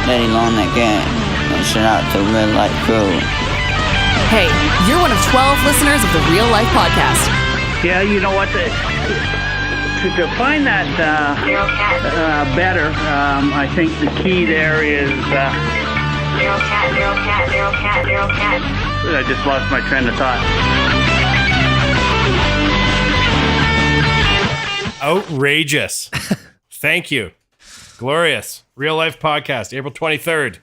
Letting on that game. And shout out to Red Light Crew. Hey, you're one of 12 listeners of the Real Life Podcast. Yeah, you know what? To define that better, I think the key there is... I just lost my train of thought. Outrageous. Thank you. Glorious. Real Life Podcast, April 23rd.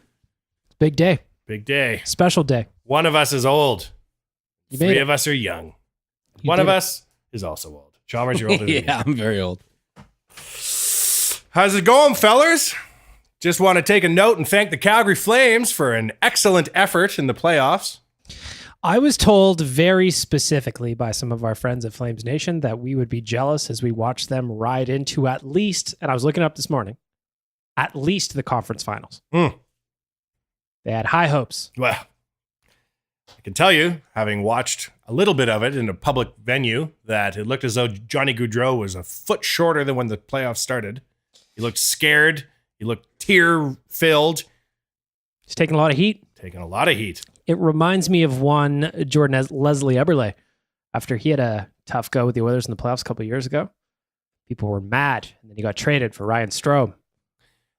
Big day. Big day. Special day. One of us is old. You made Three it. of us are young. You One did of it. us is also old. Chalmers, you're older than me. Yeah, I'm very old. How's it going, fellers? Just want to take a note and thank the Calgary Flames for an excellent effort in the playoffs. I was told very specifically by some of our friends at Flames Nation that we would be jealous as we watched them ride into at least, and I was looking up this morning, at least the conference finals. Mm. They had high hopes. Well, I can tell you, having watched a little bit of it in a public venue, that it looked as though Johnny Gaudreau was a foot shorter than when the playoffs started. He looked scared. He looked tear-filled. He's taking a lot of heat. Taking a lot of heat. It reminds me of one Leslie Eberle after he had a tough go with the Oilers in the playoffs a couple of years ago. People were mad, and then he got traded for Ryan Strome.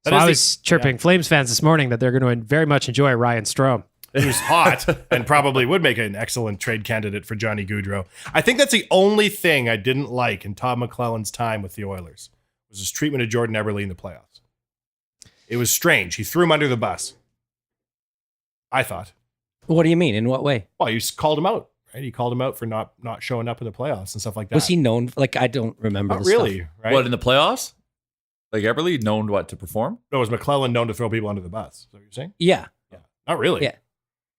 That So is I was chirping Flames fans this morning that they're going to very much enjoy Ryan Strome. Who's hot and probably would make an excellent trade candidate for Johnny Gaudreau. I think that's the only thing I didn't like in Todd McLellan's time with the Oilers was his treatment of Jordan Eberle in the playoffs. It was strange. He threw him under the bus. I thought. What do you mean? In what way? Well, you called him out, right? He called him out for not showing up in the playoffs and stuff like that. Was he known? Like, I don't remember. Not the really, stuff. right? What, in the playoffs? Like Eberle known what to perform? No, was McLellan known to throw people under the bus? Is that what you're saying? Yeah. Not really. Yeah.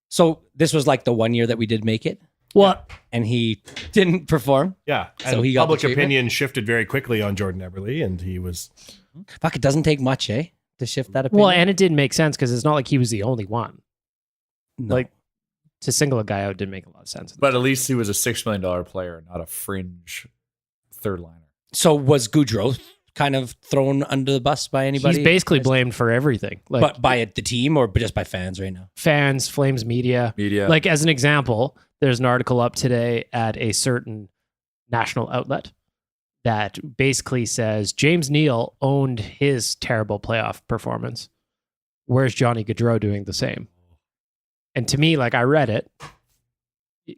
So this was like the 1 year that we did make it, What? and he didn't perform. Yeah. So And he got the public treatment? opinion shifted very quickly on Jordan Eberle, and he was... Fuck, it doesn't take much, eh, to shift that opinion. Well, and it didn't make sense because it's not like he was the only one. No. Like, to single a guy out didn't make a lot of sense. But at least he was a $6 million player, not a fringe third liner. So was Gaudreau kind of thrown under the bus by anybody? He's basically blamed for everything. Like, but by the team or just by fans right now? fans, Flames media. Media. Like, as an example, there's an article up today at a certain national outlet that basically says James Neal owned his terrible playoff performance. Where's Johnny Gaudreau doing the same? And to me, like, I read it.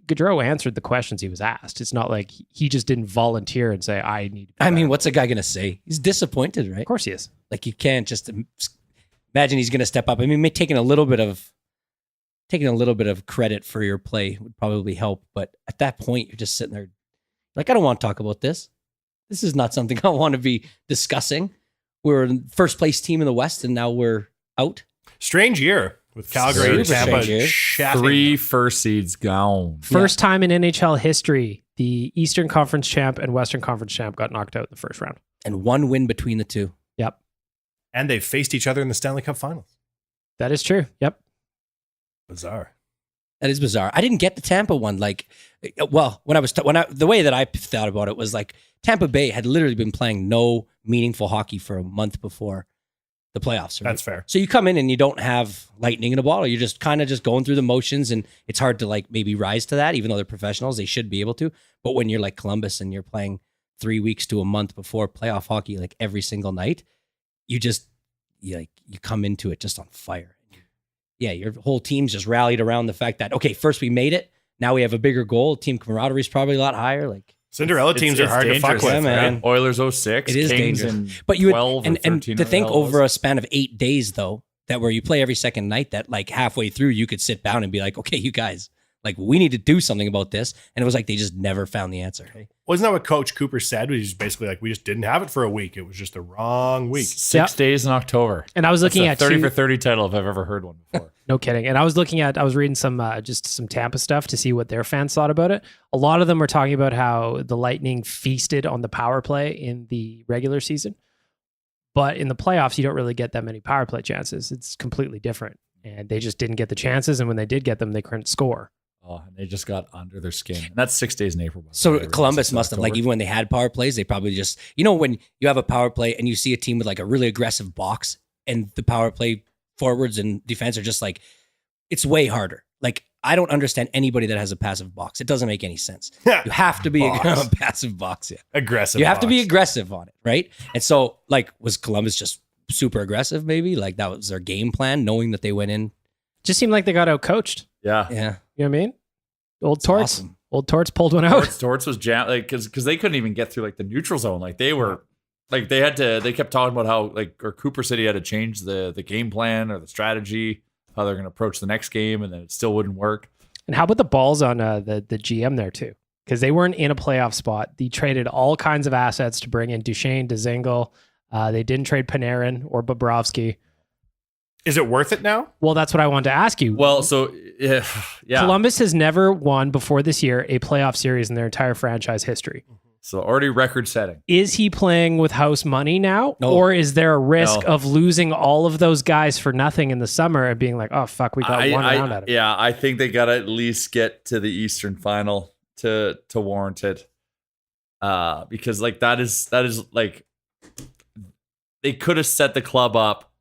Gaudreau answered the questions he was asked. It's not like he just didn't volunteer and say, I need to be I mean, better." what's a guy going to say? He's disappointed, right? Of course he is. Like, you can't just imagine he's going to step up. I mean, taking a little bit of credit for your play would probably help. But at that point, you're just sitting there like, I don't want to talk about this. This is not something I want to be discussing. We're in first place team in the West, and now we're out. Strange year with Calgary and Super Tampa. strange year. Shatting. 3 first seeds gone. First time in NHL history, the Eastern Conference champ and Western Conference champ got knocked out in the first round. And one win between the two. Yep. And they faced each other in the Stanley Cup Finals. That is true. Yep. Bizarre. That is bizarre. I didn't get the Tampa one. Like, well, the way that I thought about it was like Tampa Bay had literally been playing no meaningful hockey for a month before the playoffs. Right? That's fair. So you come in and you don't have lightning in a bottle. You're just kind of just going through the motions, and it's hard to like maybe rise to that. Even though they're professionals, they should be able to. But when you're like Columbus and you're playing 3 weeks to a month before playoff hockey, like every single night, you come into it just on fire. Yeah, your whole team's just rallied around the fact that, okay, first we made it. Now we have a bigger goal. Team camaraderie is probably a lot higher. Like Cinderella teams are hard to fuck dangerous, with, yeah, man. man. Oilers 06, It is Kings dangerous. in But you 12 would, or and 13 to think or whatever over it a was. span of 8 days, though, that where you play every second night, that like halfway through you could sit down and be like, okay, you guys, like we need to do something about this. And it was like they just never found the answer. Hey? Wasn't that what Coach Cooper said? He was basically like, we just didn't have it for a week. It was just the wrong week. 6 days in October. And I was looking That's at a 30 two- for 30 title if I've ever heard one before. No kidding. And I was reading some just some Tampa stuff to see what their fans thought about it. A lot of them were talking about how the Lightning feasted on the power play in the regular season. But in the playoffs, you don't really get that many power play chances. It's completely different. And they just didn't get the chances. And when they did get them, they couldn't score. Oh, and they just got under their skin. And that's 6 days in April. by the So way, Columbus 6 must have, like, October. even when they had power plays, they probably just, when you have a power play and you see a team with like a really aggressive box and the power play forwards and defense are just like, it's way harder. Like, I don't understand anybody that has a passive box. It doesn't make any sense. You have to be a passive box. Yeah. Aggressive. You have to be box. aggressive on it, right? And so, like, was Columbus just super aggressive? Maybe like that was their game plan, knowing that they went in. Just seemed like they got out coached. Yeah. Yeah, You know what I mean? Old Torts. awesome. Old Torts pulled one out. Torts was jam like because they couldn't even get through like the neutral zone. Like they were like they kept talking about how like or Cooper City had to change the game plan or the strategy, how they're going to approach the next game, and then it still wouldn't work. And how about the balls on the GM there too? Because they weren't in a playoff spot. They traded all kinds of assets to bring in Duchesne, Dzingel. They didn't trade Panarin or Bobrovsky. Is it worth it now? Well, that's what I wanted to ask you. Well, so yeah. Columbus has never won before this year a playoff series in their entire franchise history. So already record setting. Is he playing with house money now? No. Or is there a risk No. of losing all of those guys for nothing in the summer and being like, oh, fuck, we got one round out of it? Yeah, I think they gotta at least get to the Eastern Final to warrant it. Because like that is like they could have set the club up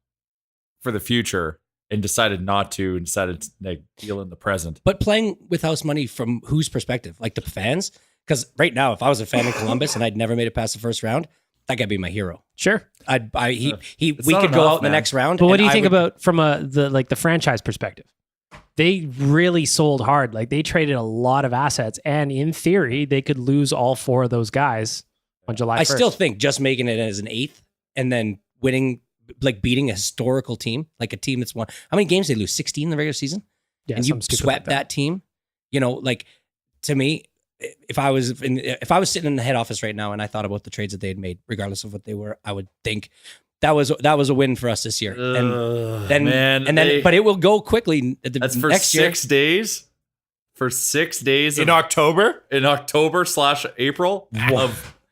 for the future and decided not to and decided to like deal in the present. But playing with house money from whose perspective? Like the fans? Because right now, if I was a fan of Columbus and I'd never made it past the first round, that guy'd be my hero. Sure. We It's could not go enough, out in the man. next round. But what and do you I think would- about from the franchise perspective? They really sold hard. Like they traded a lot of assets, and in theory, they could lose all four of those guys on July 1st. I still think just making it as an eighth and then winning, like beating a historical team, like a team that's won. How many games did they lose? 16 in the regular season? yeah, And you something stupid swept like that team. You know, like to me, if I was sitting in the head office right now and I thought about the trades that they had made, regardless of what they were, I would think that was a win for us this year. But it will go quickly. That's for next year. 6 days. For 6 days In October? October/April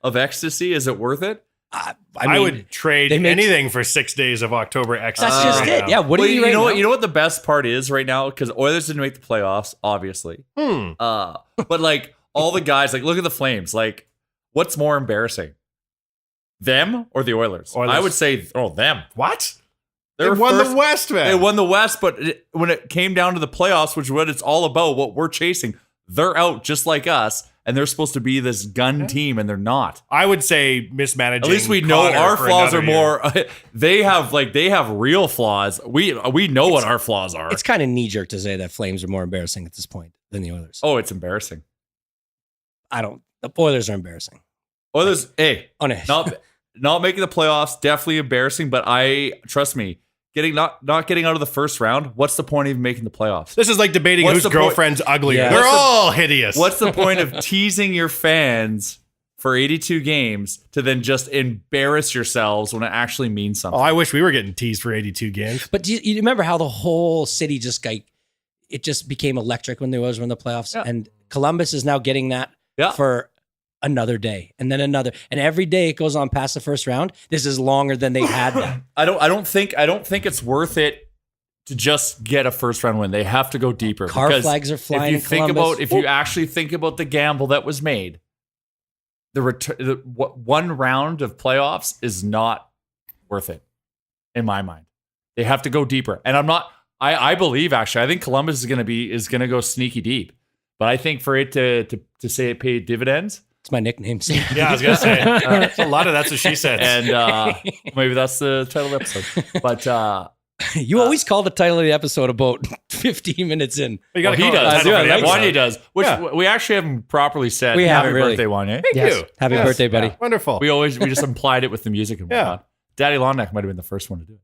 of ecstasy. Is it worth it? I I would trade they make- anything for 6 days of October ecstasy. That's just right it. now. Yeah. What do you know right what? now? You know what the best part is right now because Oilers didn't make the playoffs, obviously. But like all the guys, like look at the Flames. Like, what's more embarrassing, them or the Oilers? Oilers. I would say, them. What? They They were won first- the West, man. They won the West, but when it came down to the playoffs, which is what it's all about, what we're chasing, they're out just like us, and they're supposed to be this gun team, and they're not. I would say mismanaging. At least we know Connor our for flaws are another year. more. They have real flaws. We know what our flaws are. It's kind of knee jerk to say that Flames are more embarrassing at this point than the Oilers. Oh, it's embarrassing. The Oilers are embarrassing. Oilers, hey, Honest. not making the playoffs, definitely embarrassing. But trust me, not getting out of the first round. What's the point of even making the playoffs? This is like debating What's whose the point- girlfriend's uglier. Yeah. They're What's the- all hideous. What's the point of teasing your fans for 82 games to then just embarrass yourselves when it actually means Oh, something? I wish we were getting teased for 82 games. But do you remember how the whole city just it just became electric when the Oilers were in the playoffs? Yeah. And Columbus is now getting that Yeah. for another day and then another. And every day it goes on past the first round. This is longer than they've had that. I don't think it's worth it to just get a first round win. They have to go deeper. Car because flags are flying If you in think Columbus. if you actually think about the gamble that was made, one round of playoffs is not worth it in my mind. They have to go deeper. And I believe actually, I think Columbus is going to go sneaky deep. But I think for it to say it paid dividends, It's my nickname. Yeah, I was gonna say a lot of that's what she said. and maybe that's the title of the episode. But You always call the title of the episode about 15 minutes in. You gotta he call it the does. title for the episode. Wanye does. Which Yeah. we actually haven't properly said. We Happy haven't really. birthday, Wanye. Thank Yes. you. Happy Yes. birthday, buddy. Yeah, wonderful. We just implied it with the music and Yeah. whatnot. Daddy Long Neck might have been the first one to do it.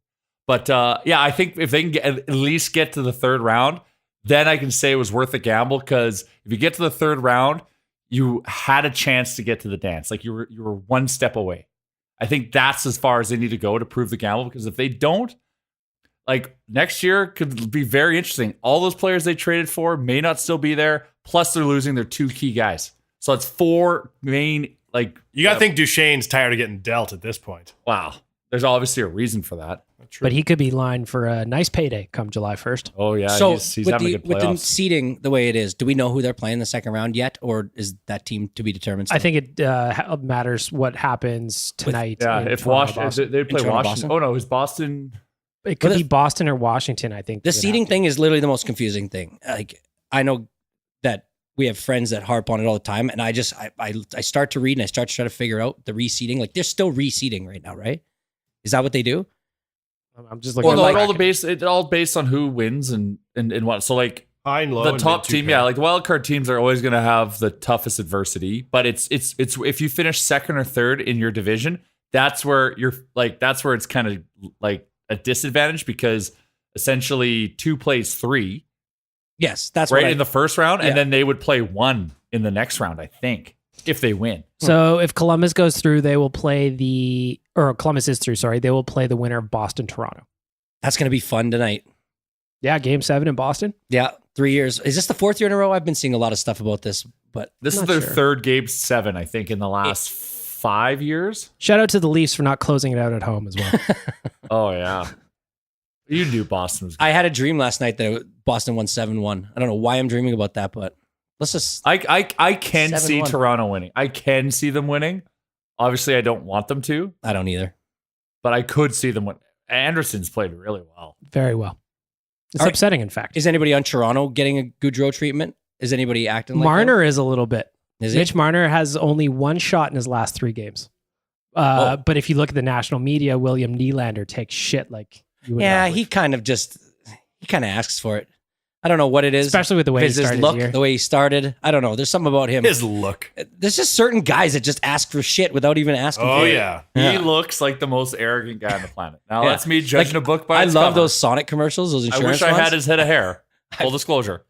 But yeah, I think if they can at least get to the third round, then I can say it was worth the gamble because if you get to the third round, you had a chance to get to the dance. Like you were one step away. I think that's as far as they need to go to prove the gamble because if they don't, like next year could be very interesting. All those players they traded for may not still be there. Plus they're losing their two key guys. So it's four main You got to think Duchesne's tired of getting dealt at this point. wow. There's obviously a reason for that. But he could be lined for a nice payday come July 1st. Oh yeah, So he's with having a the good with the playoffs. seeding the way it is, do we know who they're playing in the second round yet, or is that team to be determined? I still? think it matters what happens tonight. Yeah, in if Toronto, Washington, Boston. they play Toronto, Washington. Boston? Oh no, is Boston? It could But be Boston or Washington, I think. The would have seeding to. thing is literally the most confusing thing. Like, I know that we have friends that harp on it all the time, and I start to read and I start to try to figure out the reseeding. Like, they're still reseeding right now, right? Is that what they do? I'm just looking Well, at no, the bracket. it's all based on who wins and what. So like High and low. the and top mid two team, pair. like the wild card teams are always going to have the toughest adversity. But it's if you finish second or third in your division, that's where it's kind of like a disadvantage because essentially 2 plays 3 Yes, that's right what in the first round, Yeah. and then they would play 1 in the next round, I think, if they win. So if Columbus goes through, they will play Columbus is through, sorry. They will play the winner of Boston-Toronto. That's going to be fun tonight. Yeah, game 7 in Boston. Yeah, 3 years. Is this the 4th year in a row? I've been seeing a lot of stuff about this, but This is Not their sure. third game 7, I think, in the last 5 years. Shout out to the Leafs for not closing it out at home as well. Oh yeah, you knew Boston was. I had a dream last night that Boston won 7-1. I don't know why I'm dreaming about that, but let's just. I can see 7-1. Toronto winning. I can see them winning. Obviously, I don't want them to, I don't either. but I could see them win. Anderson's played really well. Very well. It's All right. upsetting, in fact. Is anybody on Toronto getting a Goudreau treatment? Is anybody acting like Marner is a little bit. that? Is he? Mitch Marner has only 1 shot in his last 3 games. Oh. But if you look at the national media, William Nylander takes shit like you would. Yeah, not. he kind of asks for it. I don't know what it is. Especially with the way he If it's his started look, the year. the way he started. I don't know. There's something about him. His look. There's just certain guys that just ask for shit without even asking Oh for it. yeah. Yeah. He looks like the most arrogant guy on the planet. Now Yeah. that's me judging Like, a book by I its love cover. those Sonic commercials, those I insurance wish I ones. had his head of hair. Full disclosure.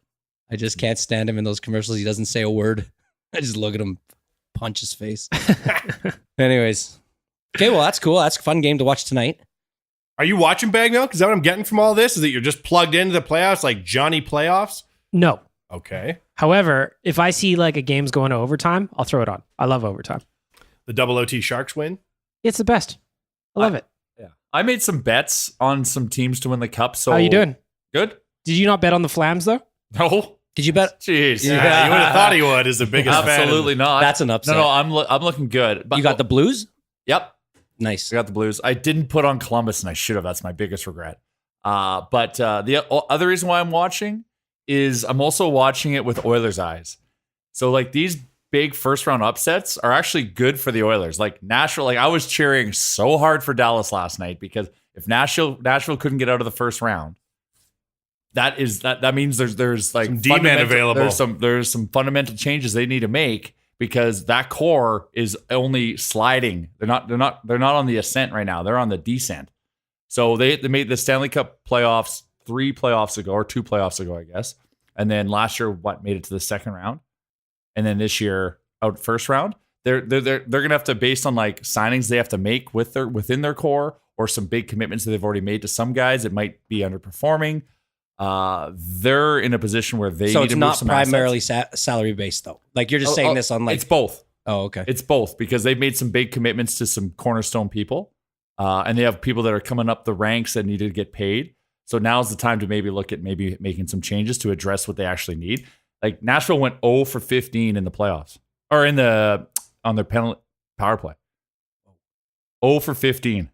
I just can't stand him in those commercials. He doesn't say a word. I just look at him, punch his face. Anyways. Okay, well, that's cool. That's a fun game to watch tonight. Are you watching Bag Milk? Is that what I'm getting from all this? Is that you're just plugged into the playoffs like Johnny playoffs? No. Okay. However, if I see like a game's going to overtime, I'll throw it on. I love overtime. The double OT Sharks win. It's the best. I love it. Yeah. I made some bets on some teams to win the cup. So How you doing? Good. Did you not bet on the Flams though? No. Did you bet? Jeez. Yeah, you would have thought he would. Is the biggest fan. Absolutely not. That's an upset. No, I'm looking good. But You got the Blues? Yep. Nice. I got the Blues. I didn't put on Columbus, and I should have. That's my biggest regret. But the other reason why I'm watching is I'm also watching it with Oilers' eyes. So like these big first round upsets are actually good for the Oilers. Like Nashville, like I was cheering so hard for Dallas last night because if Nashville couldn't get out of the first round, that means there's like Some D-men fundamental- available. There's some fundamental changes they need to make. Because that core is only sliding. They're not on the ascent right now. They're on the descent. So they made the Stanley Cup playoffs 2 playoffs ago, I guess. And then last year, made it to the second round, and then this year out first round. They're gonna have to, based on like signings they have to make within their core or some big commitments that they've already made to some guys that might be underperforming. They're in a position where they So need it's to move not some primarily assets. salary based though. Like you're just saying this on like. It's both. Oh, okay. It's both because they've made some big commitments to some cornerstone people, and they have people that are coming up the ranks that need to get paid. So now's the time to maybe look at maybe making some changes to address what they actually need. Like Nashville went 0 for 15 in the playoffs or on their penalty power play. 0 for 15,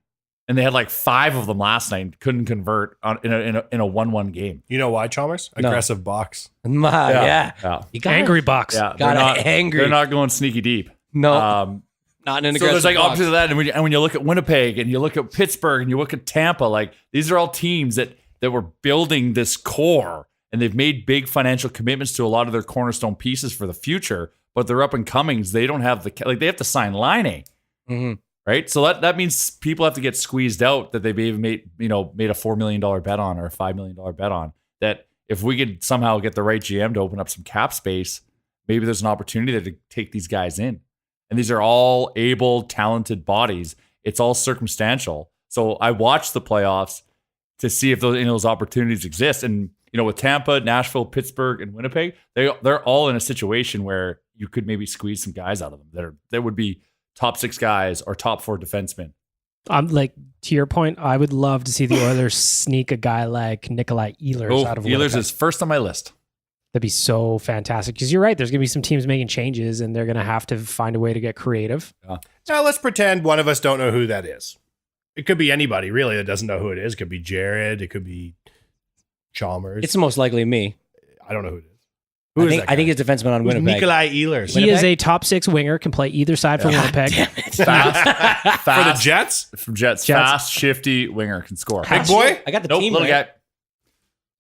and they had like 5 of them last night. And couldn't convert in a 1-1 game. You know why, Chalmers? No. Aggressive box. Yeah. Yeah. You got Angry Bucks. Yeah, They're not going sneaky deep. No, not an So aggressive there's like box. opposite of that, and when you look at Winnipeg and you look at Pittsburgh and you look at Tampa, like these are all teams that were building this core, and they've made big financial commitments to a lot of their cornerstone pieces for the future. But they're up and comings. They don't have they have to sign Line Mm-hmm. right? So that means people have to get squeezed out that they've even made a $4 million bet on or a $5 million bet on. That if we could somehow get the right GM to open up some cap space, maybe there's an opportunity there to take these guys in. And these are all able, talented bodies. It's all circumstantial. So I watched the playoffs to see if those opportunities exist. And with Tampa, Nashville, Pittsburgh, and Winnipeg, they're all in a situation where you could maybe squeeze some guys out of them that would be top 6 guys or top 4 defensemen. Like to your point, I would love to see the Oilers sneak a guy like Nikolai Ehlers out of Ehlers Winnipeg. is first on my list. That'd be so fantastic because you're right. There's going to be some teams making changes and they're going to have to find a way to get creative. Now let's pretend one of us don't know who that is. It could be anybody really that doesn't know who it is. It could be Jared. It could be Chalmers. It's most likely me. I don't know who it is. Who is that I think guy? it's defenseman on Who's Winnipeg. Nikolai Ehlers. He is a top 6 winger, can play either side for Winnipeg. Fast, For the Jets? From Jets. Jets. Fast, shifty winger can score. Big boy? I got the Nope, team little right. guy.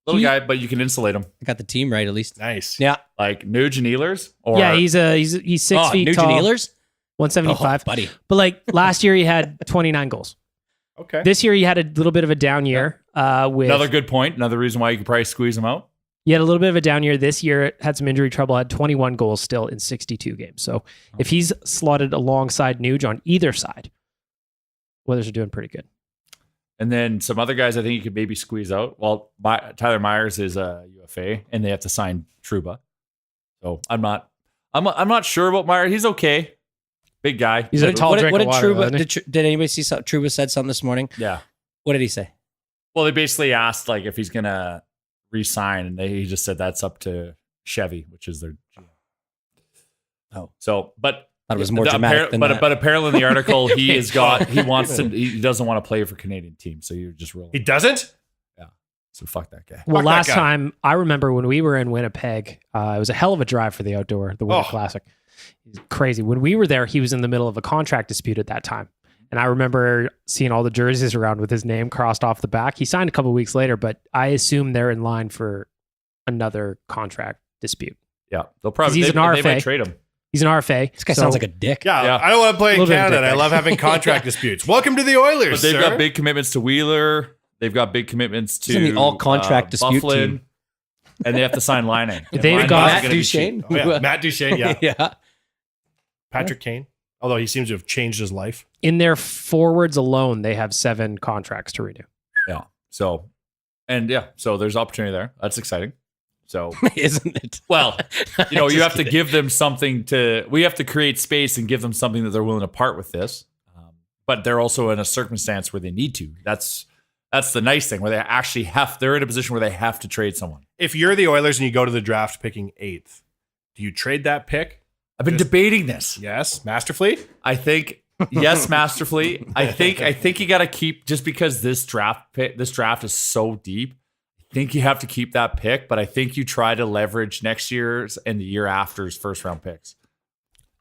Little guy, but you can insulate him. I got the team right at least. Nice. Yeah. Like Nuge and Ehlers? Or Yeah, he's 6 feet Nugent tall, Ehlers? 175. Oh, buddy. But like last year, he had 29 goals. Okay. This year, he had a little bit of a down year. With another good point. Another reason why you could probably squeeze him out. He had a little bit of a down year this year, had some injury trouble, had 21 goals still in 62 games. So if he's slotted alongside Nuge on either side, Oilers are doing pretty good. And then some other guys I think you could maybe squeeze out. Well, Tyler Myers is a UFA, and they have to sign Trouba. So I'm not sure about Myers. He's okay. Big guy. He's a tall drink What of did water. Trouba, isn't he? did anybody see something? Trouba said something this morning. Yeah. What did he say? Well, they basically asked like if he's gonna re-sign, and he just said that's up to Chevy, which is their GM. Oh. So, but Thought it was more dramatic than that. But apparently in the article he doesn't want to play for Canadian team, so you're just rolling. He doesn't? So fuck that guy. Well, Fuck that last guy. time I remember when we were in Winnipeg, it was a hell of a drive for the Winter Classic. It's crazy. When we were there, he was in the middle of a contract dispute at that time. And I remember seeing all the jerseys around with his name crossed off the back. He signed a couple weeks later, but I assume they're in line for another contract dispute. Yeah, they'll probably He's an they RFA. might trade him. He's an RFA. This guy sounds like a dick. Yeah, Yeah. I don't want to play in Little bit of Canada. And I dick. love having contract disputes. Welcome to the Oilers, But they've sir. got big commitments to Wheeler. They've got big commitments to Isn't the all-contract dispute Bufflin, team? And they have to sign Line. They've got- Matt Duchene. Oh, yeah. Matt Duchene, yeah. Yeah. Patrick Kane. Although he seems to have changed his life. In their forwards alone, they have 7 contracts to renew. Yeah. So there's opportunity there. That's exciting. So, Isn't it? well, you Just have to kidding. give them something we have to create space and give them something that they're willing to part with this. But they're also in a circumstance where they need to. That's the nice thing, where they actually they're in a position where they have to trade someone. If you're the Oilers and you go to the draft picking 8th, do you trade that pick? I've been debating this. Yes, masterfully. I think yes, masterfully. I think you got to keep, just because this draft is so deep. I think you have to keep that pick, but I think you try to leverage next year's and the year after's first round picks,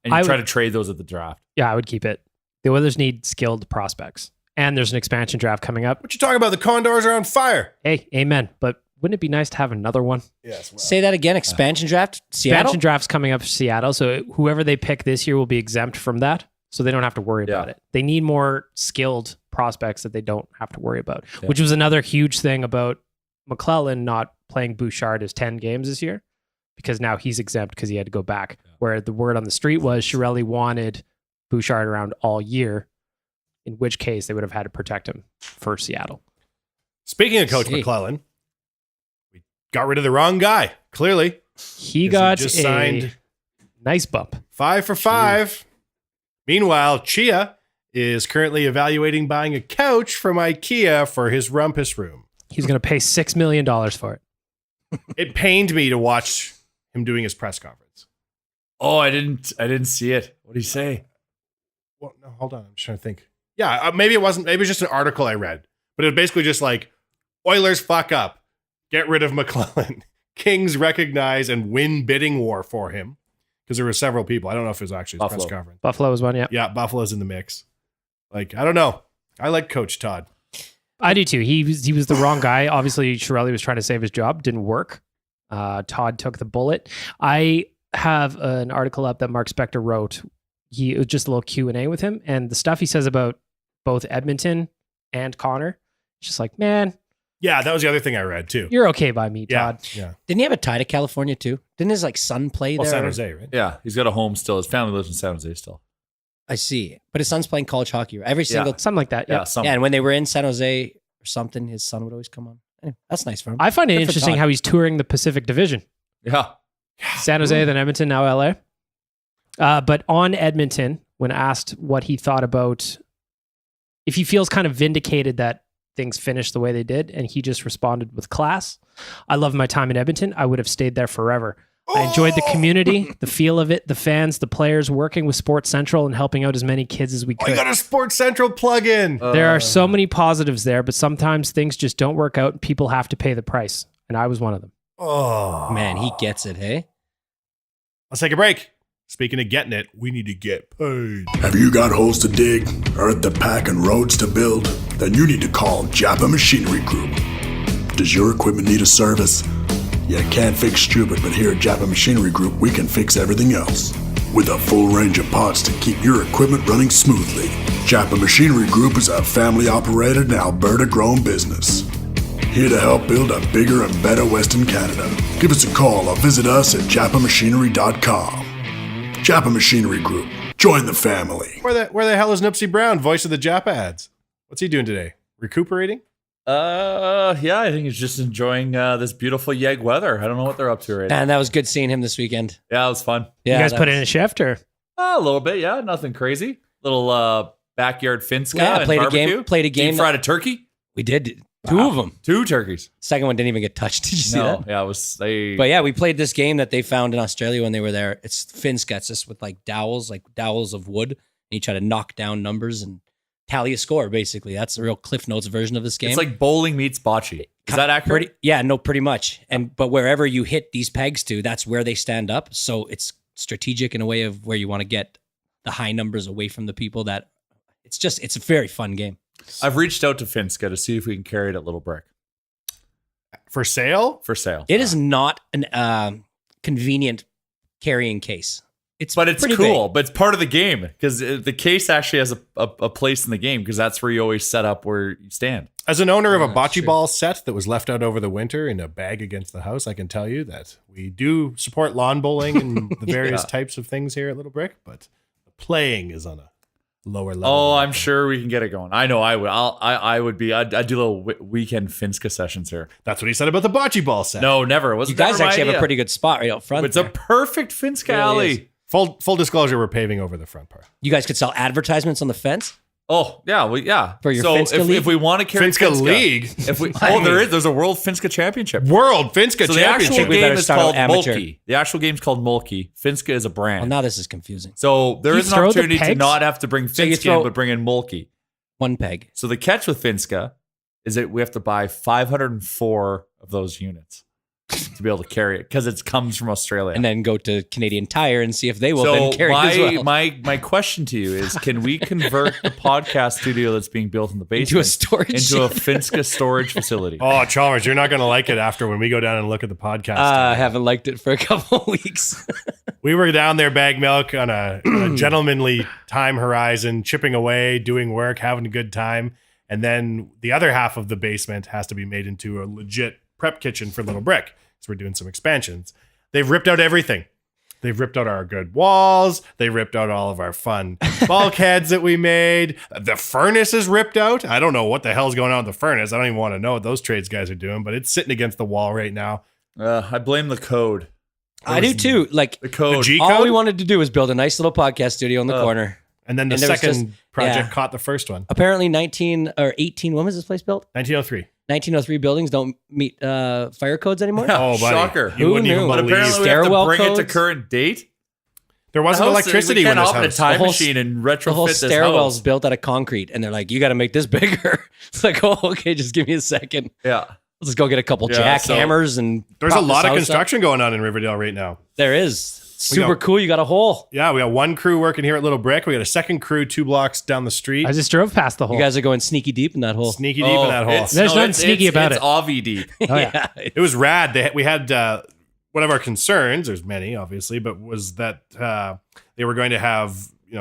and you try to trade those at the draft. Yeah, I would keep it. The Oilers need skilled prospects. And there's an expansion draft coming up. What you talking about? The Condors are on fire. Hey, amen. But wouldn't it be nice to have another one? Yes. Well. Say that again. Expansion draft. Seattle. Expansion draft's coming up for Seattle. So whoever they pick this year will be exempt from that. So they don't have to worry about it. They need more skilled prospects that they don't have to worry about, which was another huge thing about McLellan not playing Bouchard his 10 games this year, because now he's exempt because he had to go back. Where the word on the street was Chiarelli wanted Bouchard around all year, in which case they would have had to protect him for Seattle. Speaking of Coach McLellan, we got rid of the wrong guy, clearly. He got just a signed nice bump. 5 for 5. Meanwhile, Chia is currently evaluating buying a couch from IKEA for his rumpus room. He's going to pay $6 million for it. It pained me to watch him doing his press conference. Oh, I didn't see it. What did he say? Well, no, hold on. I'm just trying to think. Yeah, maybe it wasn't. Maybe it was just an article I read. But it was basically just like, Oilers fuck up. Get rid of McLellan. Kings recognize and win bidding war for him. Because there were several people. I don't know if it was actually his press conference. Buffalo was one, yeah. Yeah, Buffalo's in the mix. Like, I don't know. I like Coach Todd. I do too. He was the wrong guy. Obviously, Chiarelli was trying to save his job. Didn't work. Todd took the bullet. I have an article up that Mark Spector wrote. It was just a little Q&A with him. And the stuff he says about both Edmonton and Connor, it's just like, man. Yeah, that was the other thing I read too. You're okay by me, Todd. Yeah. Didn't he have a tie to California too? Didn't his son play there? San Jose, right? Yeah, he's got a home still. His family lives in San Jose still. I see. But his son's playing college hockey. Every single Something like that. Yeah, Yeah. Yeah, and when they were in San Jose or something, his son would always come on. Anyway, that's nice for him. I find it Good for interesting Todd. how he's touring the Pacific Division. Yeah. San Jose, then Edmonton, now LA. But on Edmonton, when asked what he thought about if he feels kind of vindicated that things finished the way they did, and he just responded with class. I love my time in Edmonton. I would have stayed there forever. I enjoyed the community, the feel of it, the fans, the players, working with Sports Central and helping out as many kids as we Oh, could. you got a Sports Central plug-in. There are so many positives there, but sometimes things just don't work out and people have to pay the price. And I was one of them. Oh, Man, he gets it, hey? Let's take a break. Speaking of getting it, we need to get paid. Have you got holes to dig, earth to pack, and roads to build? Then you need to call Japa Machinery Group. Does your equipment need a service? You can't fix stupid, but here at Japa Machinery Group, we can fix everything else. With a full range of parts to keep your equipment running smoothly. Japa Machinery Group is a family-operated and Alberta-grown business. Here to help build a bigger and better Western Canada. Give us a call or visit us at japamachinery.com. Japa Machinery Group. Join the family. Where the hell is Nipsey Brown, voice of the Japa ads? What's he doing today? Recuperating? Yeah, I think he's just enjoying this beautiful Yeg weather. I don't know what they're up to right now. And that was good seeing him this weekend. Yeah, it was fun. Yeah, you guys that put was- in a shift or? A little bit, yeah, nothing crazy. Little backyard Finska. Yeah, and played a game- barbecue. played a game Deep fried a turkey. We did. Two of them. 2 turkeys. Second one didn't even get touched. Did you see that? Yeah, it was. They. But yeah, we played this game that they found in Australia when they were there. It's Finska. It's just with like dowels of wood. And you try to knock down numbers and tally a score, basically. That's the real Cliff Notes version of this game. It's like bowling meets bocce. Is that accurate? Pretty much. But wherever you hit these pegs to, that's where they stand up. So it's strategic in a way of where you want to get the high numbers away from the people that it's a very fun game. I've reached out to Finska to see if we can carry it at Little Brick For sale? for sale. It is not an convenient carrying case. But it's pretty cool. big. But it's part of the game because the case actually has a place in the game because that's where you always set up where you stand. As an owner of a bocce true. ball set that was left out over the winter in a bag against the house, I can tell you that we do support lawn bowling and the various types of things here at Little Brick, but the playing is on a lower level. Oh, I'm sure we can get it going. I know I would. I'd do little weekend Finska sessions here. That's what he said about the bocce ball set. No, never. You guys actually have a pretty good spot right out front. It's a there. perfect Finska Really alley. is. Full disclosure, we're paving over the front part. You guys could sell advertisements on the fence. Oh yeah, well, yeah. For your so Finska if, league? if we want to carry Finska League? if we I mean- there's a World Finska Championship. World Finska So the actual Championship. we game better is start out called amateur. Mulkey. The actual game's called Mulkey. Finska is a brand. Well, now this is confusing. So there You is an throw the opportunity to pegs? not have to bring So you Finska throw- in, but bring in Mulkey. One peg. So the catch with Finska is that we have to buy 504 of those units to be able to carry it because it comes from Australia. And then go to Canadian Tire and see if they will so then carry my, as well. my question to you is, can we convert the podcast studio that's being built in the basement Into a storage into a Finska storage facility? Oh, Chalmers, you're not going to like it after when we go down and look at the podcast. I haven't liked it for a couple of weeks. We were down there, bag milk, on a gentlemanly time horizon, chipping away, doing work, having a good time. And then the other half of the basement has to be made into a legit prep kitchen for Little Brick. So we're doing some expansions. They've ripped out everything. They've ripped out our good walls. They ripped out all of our fun bulkheads that we made. The furnace is ripped out. I don't know what the hell's going on with the furnace. I don't even want to know what those trades guys are doing, but it's sitting against the wall right now. I blame the code. I do too. Like The code. The G all code? we wanted to do was build a nice little podcast studio in the corner. And then the And there was second just- project yeah. caught the first one. Apparently 19 or 18, when was this place built? 1903. 1903 buildings don't meet fire codes anymore. Oh, buddy. Shocker. You Who wouldn't even knew? But believe. apparently we have to Stairwell bring it codes? to current date. There wasn't The house- electricity we when can't this open a house. time The whole- machine and The whole retrofit this stairwell's house. built out of concrete, and they're like, "You got to make this bigger." It's like, "Oh, okay, just give me a second. Yeah. Let's go get a couple Yeah, so- jackhammers and." There's a prop this lot of house up." construction going on in Riverdale right now. There is super got- cool. You got a hole. Yeah, we got one crew working here at Little Brick. We got a second crew 2 blocks down the street. I just drove past the hole. You guys are going sneaky deep in that hole. Sneaky deep in that hole. it's- There's nothing it's- sneaky about it's it. Avi deep. Oh, yeah. It was rad. We had one of our concerns. There's many, obviously, but was that they were going to have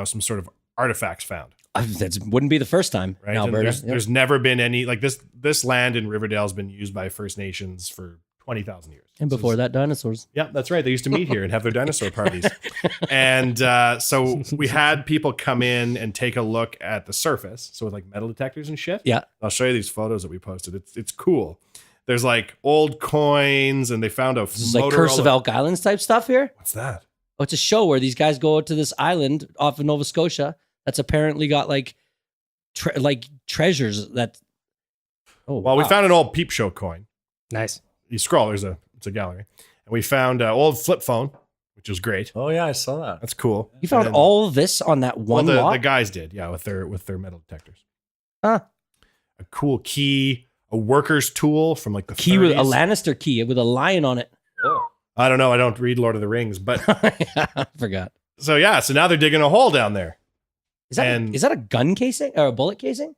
some sort of artifacts found. That wouldn't be the first time Right? in And Alberta. there's never been any like this. This land in Riverdale has been used by First Nations for 20,000 years. And before that, dinosaurs. Yeah, that's right. They used to meet here and have their dinosaur parties. And so we had people come in and take a look at the surface. So with like metal detectors and shit. Yeah. I'll show you these photos that we posted. It's cool. There's like old coins and they found a This is like Curse of Elk Islands type stuff here. What's that? Oh, it's a show where these guys go to this island off of Nova Scotia that's apparently got like treasures that. Oh, Well, we wow. found an old peep show coin. Nice. You scroll, it's a gallery. And we found an old flip phone, which was great. Oh yeah, I saw that. That's cool. You found And then- all this on that one well, lot? the guys did, yeah, with their metal detectors. Huh. A cool key, a worker's tool from like the Key with a 30s. Lannister key with a lion on it. I don't know. I don't read Lord of the Rings, but I forgot. so now they're digging a hole down there. Is that, And- is that a gun casing or a bullet casing?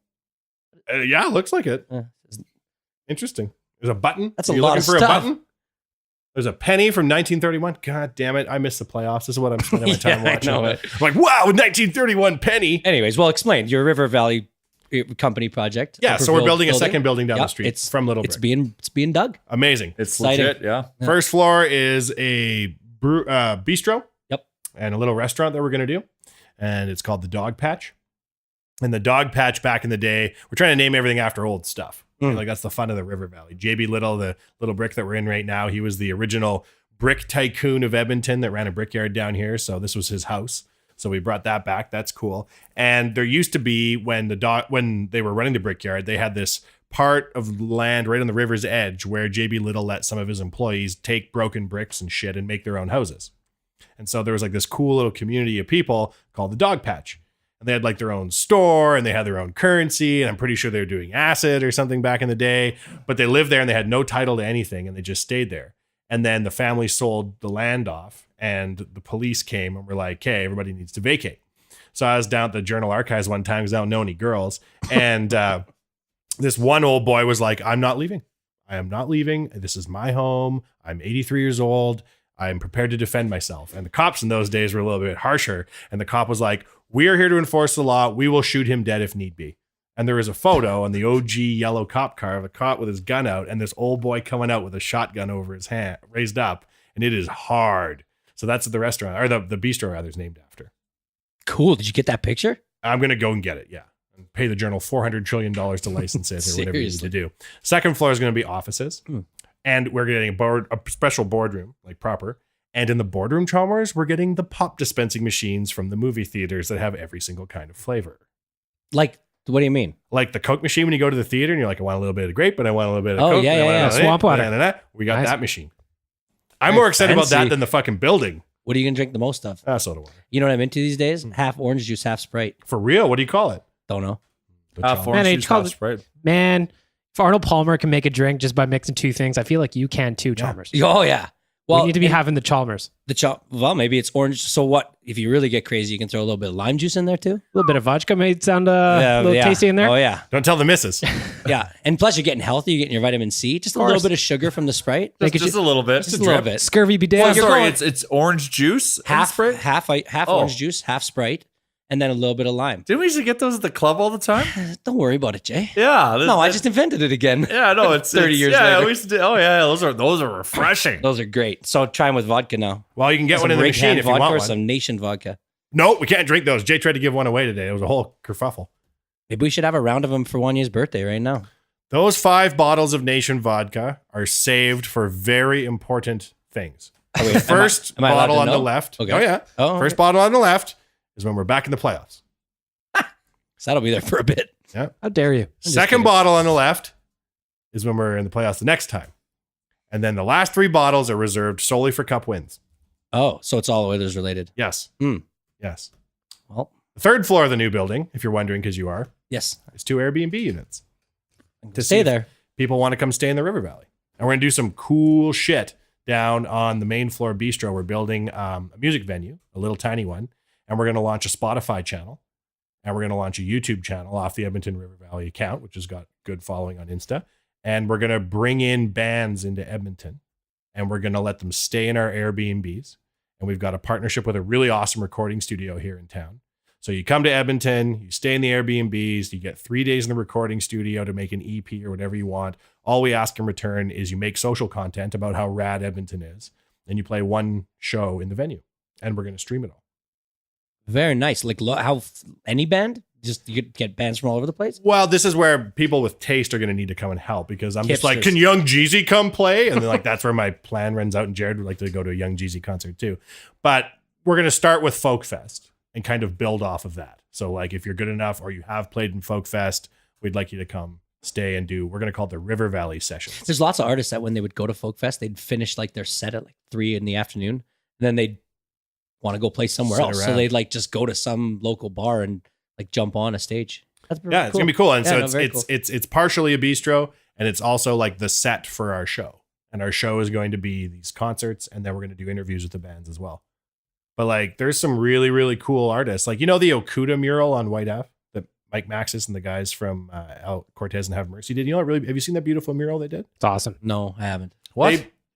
Yeah, looks like it. Uh, Interesting. There's a button. That's a Are you lot looking of for stuff. a button? There's a penny from 1931. God damn it. I missed the playoffs. This is what I'm spending my time Yeah, I watching. know I'm it. like, wow, 1931 penny. Anyways, well, explain your River Valley company project. Yeah, so we're Upperville building a second building down the Yep, street from Little It's Brick. being dug. Amazing. It's Exciting. legit. Yeah. Yeah. First floor is a bistro. Yep. And a little restaurant that we're going to do. And it's called the Dogpatch. And the Dogpatch back in the day, we're trying to name everything after old stuff. Like that's the fun of the River Valley. JB Little, the little brick that we're in right now, he was the original brick tycoon of Edmonton that ran a brickyard down here. So this was his house. So we brought that back. That's cool. And there used to be when they were running the brickyard, they had this part of land right on the river's edge where JB Little let some of his employees take broken bricks and shit and make their own houses. And so there was like this cool little community of people called the Dogpatch. And they had like their own store and they had their own currency. And I'm pretty sure they were doing acid or something back in the day. But they lived there and they had no title to anything and they just stayed there. And then the family sold the land off and the police came and were like, okay, everybody needs to vacate. So I was down at the Journal Archives one time because I don't know any girls. And this one old boy was like, I'm not leaving. I am not leaving. This is my home. I'm 83 years old. I'm prepared to defend myself. And the cops in those days were a little bit harsher. And the cop was like, we are here to enforce the law. We will shoot him dead if need be. And there is a photo on the OG yellow cop car of a cop with his gun out and this old boy coming out with a shotgun over his hand, raised up. And it is hard. So that's what the restaurant, or the bistro rather, is named after. Cool. Did you get that picture? I'm going to go and get it. Yeah. And pay the Journal $400 trillion to license it or whatever you need to Seriously? do. Second floor is going to be offices. And we're getting a special boardroom, like proper. And in the boardroom, Chalmers, we're getting the pop dispensing machines from the movie theaters that have every single kind of flavor. Like, what do you mean? Like the Coke machine when you go to the theater and you're like, I want a little bit of grape, but I want a little bit of Oh, Coke. yeah, and I yeah, want yeah. a little Swamp water. We got Nice. that machine. I'm Very more excited about fancy. that than the fucking building. What are you going to drink the most of? Soda water. You know what I'm into these days? Half orange juice, half Sprite. For real? What do you call it? Don't know. Man, it's called- Man, if Arnold Palmer can make a drink just by mixing two things, I feel like you can too, Chalmers. Oh, yeah. Well, we need to be and having the Chalmers. well, maybe it's orange. So what? If you really get crazy, you can throw a little bit of lime juice in there too. A little bit of vodka may sound a little tasty in there. Oh, yeah. Don't tell the missus. Yeah. And plus, you're getting healthy. You're getting your vitamin C. Just a little course. bit of sugar from the Sprite. Make it Just a little bit. Just a little bit. Scurvy be Oh, damned. sorry, it's orange juice. and Half Sprite? half Oh. orange juice, half Sprite, and then a little bit of lime. Didn't we used to get those at the club all the time? Don't worry about it, Jay. Yeah. No, I just invented it again. Yeah, no, it's 30 years yeah, later. we used to do, oh yeah, those are refreshing. Those are great. So try them with vodka now. Well, you can get Some one in the Rig machine Hand if you vodka want or one. some Nation vodka. No, we can't drink those. Jay tried to give one away today. It was a whole kerfuffle. Maybe we should have a round of them for Wanye's birthday right now. Those 5 bottles of Nation vodka are saved for very important things. Oh, wait, First am I allowed bottle to on the know? left. Okay. Oh, yeah. Oh, First bottle on the left is when we're back in the playoffs. so that'll be there for a bit. How dare you? Second kidding. bottle on the left is when we're in the playoffs the next time. And then the last 3 bottles are reserved solely for cup wins. Oh, so it's all Oilers related. Yes. Hmm. Yes. Well, The third floor of the new building, if you're wondering, because you are, yes. is 2 Airbnb units. To stay if there. People want to come stay in the River Valley. And we're going to do some cool shit down on the main floor bistro. We're building a music venue, a little tiny one. And we're going to launch a Spotify channel. And we're going to launch a YouTube channel off the Edmonton River Valley account, which has got good following on Insta. And we're going to bring in bands into Edmonton. And we're going to let them stay in our Airbnbs. And we've got a partnership with a really awesome recording studio here in town. So you come to Edmonton, you stay in the Airbnbs, you get 3 days in the recording studio to make an EP or whatever you want. All we ask in return is you make social content about how rad Edmonton is, and you play one show in the venue, and we're going to stream it all. Very nice. Like how any band? Just you get bands from all over the place? Well, this is where people with taste are going to need to come and help because I'm just like, Hipsters. can Young Jeezy come play? And then like, that's where my plan runs out. And Jared would like to go to a Young Jeezy concert too. But we're going to start with Folk Fest and kind of build off of that. So like, if you're good enough or you have played in Folk Fest, we'd like you to come stay and do, we're going to call it the River Valley Sessions. There's lots of artists that when they would go to Folk Fest, they'd finish like their set at like 3 in the afternoon, and then they'd want to go play somewhere Sit else. around. So they'd like just go to some local bar and like jump on a stage. That's pretty It's gonna be cool. And Yeah, so no, it's very it's cool. it's partially a bistro, and it's also like the set for our show. And our show is going to be these concerts, and then we're going to do interviews with the bands as well. But like, there's some really, really cool artists. Like, you know, the Okuda mural on White Ave that Mike Maxis and the guys from El Cortez and Have Mercy did. You know, have you seen that beautiful mural they did? It's awesome. No, I haven't.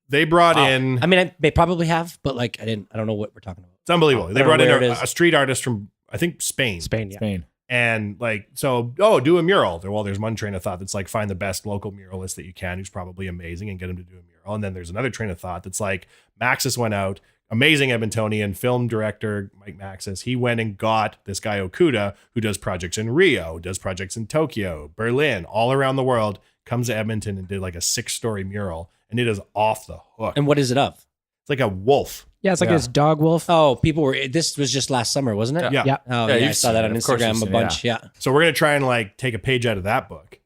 They brought in. I mean, they probably have, but like, I don't know what we're talking about. It's unbelievable. I They don't brought know in where it a is. street artist from, I think, Spain. Spain, yeah. Spain. And like, so, do a mural. Well, there's one train of thought that's like, find the best local muralist that you can, who's probably amazing, and get him to do a mural. And then there's another train of thought that's like, Maxis went out, amazing Edmontonian film director, Mike Maxis. He went and got this guy Okuda, who does projects in Rio, does projects in Tokyo, Berlin, all around the world, comes to Edmonton and did like a 6-story mural. And it is off the hook. And what is it of? It's like a wolf. Yeah, it's like this dog wolf. Oh, people were. This was just last summer, wasn't it? Yeah. Yeah. Oh, Yeah, yeah. I you've saw that seen on it. Of course you've Instagram a seen it, bunch. Yeah. So we're going to try and like take a page out of that book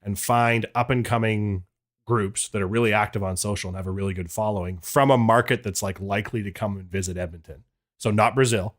and find up and coming groups that are really active on social and have a really good following from a market that's like likely to come and visit Edmonton. So not Brazil,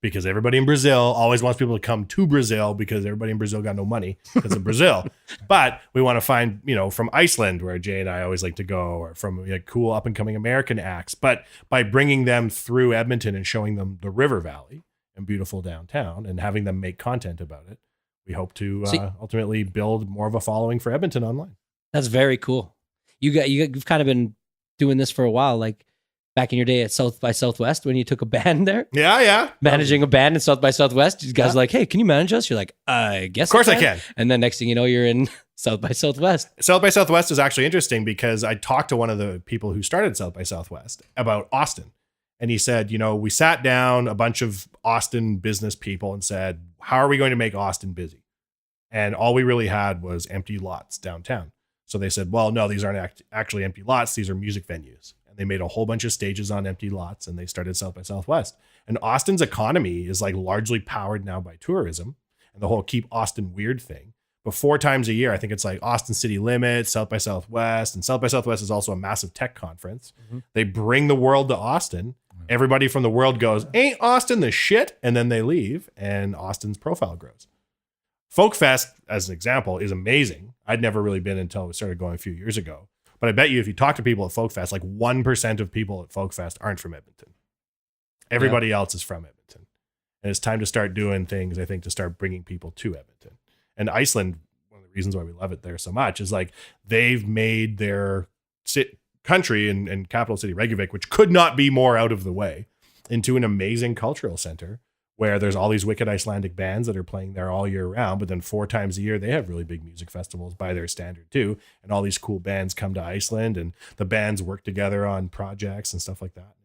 because everybody in Brazil always wants people to come to Brazil because everybody in Brazil got no money because of Brazil. But we want to find, you know, from Iceland, where Jay and I always like to go, or from like cool up and coming American acts. But by bringing them through Edmonton and showing them the River Valley and beautiful downtown and having them make content about it, we hope to ultimately build more of a following for Edmonton online. That's very cool. You've kind of been doing this for a while, like back in your day at South by Southwest when you took a band there, Yeah. managing a band in South by Southwest. You guys are like, hey, can you manage us? You're like, I guess. Of course I can. And then next thing you know, you're in South by Southwest. South by Southwest is actually interesting because I talked to one of the people who started South by Southwest about Austin. And he said, you know, we sat down a bunch of Austin business people and said, how are we going to make Austin busy? And all we really had was empty lots downtown. So they said, well, no, these aren't actually empty lots. These are music venues. And they made a whole bunch of stages on empty lots, and they started South by Southwest. And Austin's economy is like largely powered now by tourism and the whole Keep Austin Weird thing. But 4 times a year, I think it's like Austin City Limits, South by Southwest. And South by Southwest is also a massive tech conference. Mm-hmm. They bring the world to Austin. Everybody from the world goes, ain't Austin the shit? And then they leave, and Austin's profile grows. Folk Fest, as an example, is amazing. I'd never really been until we started going a few years ago. But I bet you if you talk to people at Folk Fest, like 1% of people at Folk Fest aren't from Edmonton. Everybody else is from Edmonton. And it's time to start doing things, I think, to start bringing people to Edmonton. And Iceland, one of the reasons why we love it there so much is like they've made their country and capital city Reykjavik, which could not be more out of the way, into an amazing cultural center where there's all these wicked Icelandic bands that are playing there all year round. But then 4 times a year, they have really big music festivals by their standard too. And all these cool bands come to Iceland, and the bands work together on projects and stuff like that.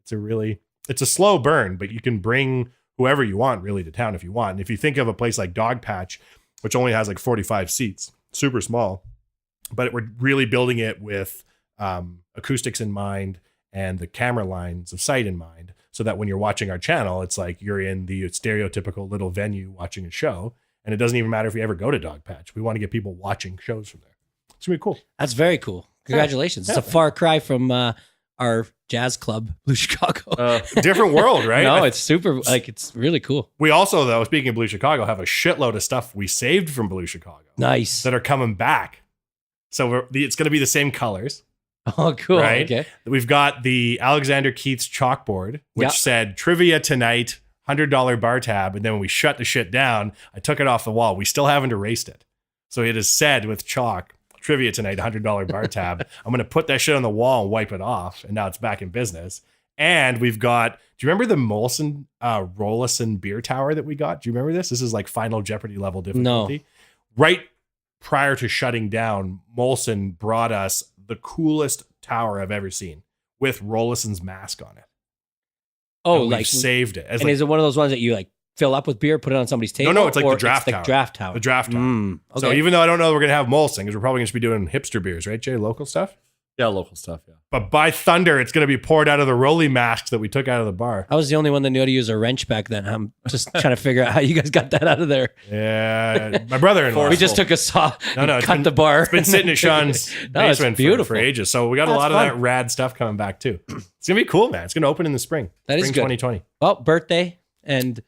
It's a slow burn, but you can bring whoever you want really to town if you want. And if you think of a place like Dogpatch, which only has like 45 seats, super small, but we're really building it with acoustics in mind and the camera lines of sight in mind, so that when you're watching our channel, it's like you're in the stereotypical little venue watching a show. And it doesn't even matter if you ever go to Dogpatch. We want to get people watching shows from there. It's going to be cool. That's very cool. Congratulations. Yeah. It's a far cry from our jazz club, Blue Chicago. Different world, right? No, it's super, like, it's really cool. We also, though, speaking of Blue Chicago, have a shitload of stuff we saved from Blue Chicago Nice. that are coming back. So it's going to be the same colors. Oh, cool. Right? Okay. We've got the Alexander Keith's chalkboard, which said trivia tonight, $100 bar tab. And then when we shut the shit down, I took it off the wall. We still haven't erased it. So it is said with chalk, trivia tonight, $100 bar tab. I'm going to put that shit on the wall and wipe it off. And now it's back in business. And we've got, do you remember the Molson Rollison beer tower that we got? Do you remember this? This is like Final Jeopardy level difficulty. No. Right prior to shutting down, Molson brought us the coolest tower I've ever seen with Rollison's mask on it. Oh, and like we've saved it. As and like, is it one of those ones that you like fill up with beer, put it on somebody's table? no, it's like or the draft tower. The draft tower. The draft tower. Okay. So even though I don't know that we're going to have Molson, because we're probably going to be doing hipster beers, right, Jay? Local stuff? Yeah, local stuff. Yeah. But by thunder, it's going to be poured out of the Rolly masks that we took out of the bar. I was the only one that knew how to use a wrench back then. I'm just trying to figure out how you guys got that out of there. Yeah, my brother-in-law. We just took a saw and it's cut been- the bar. It's been sitting in Sean's No, it's basement beautiful. for ages. So we got a That's lot of fun. that rad stuff coming back too. It's going to be cool, man. It's going to open in the spring. That is spring good. 2020. Well, birthday and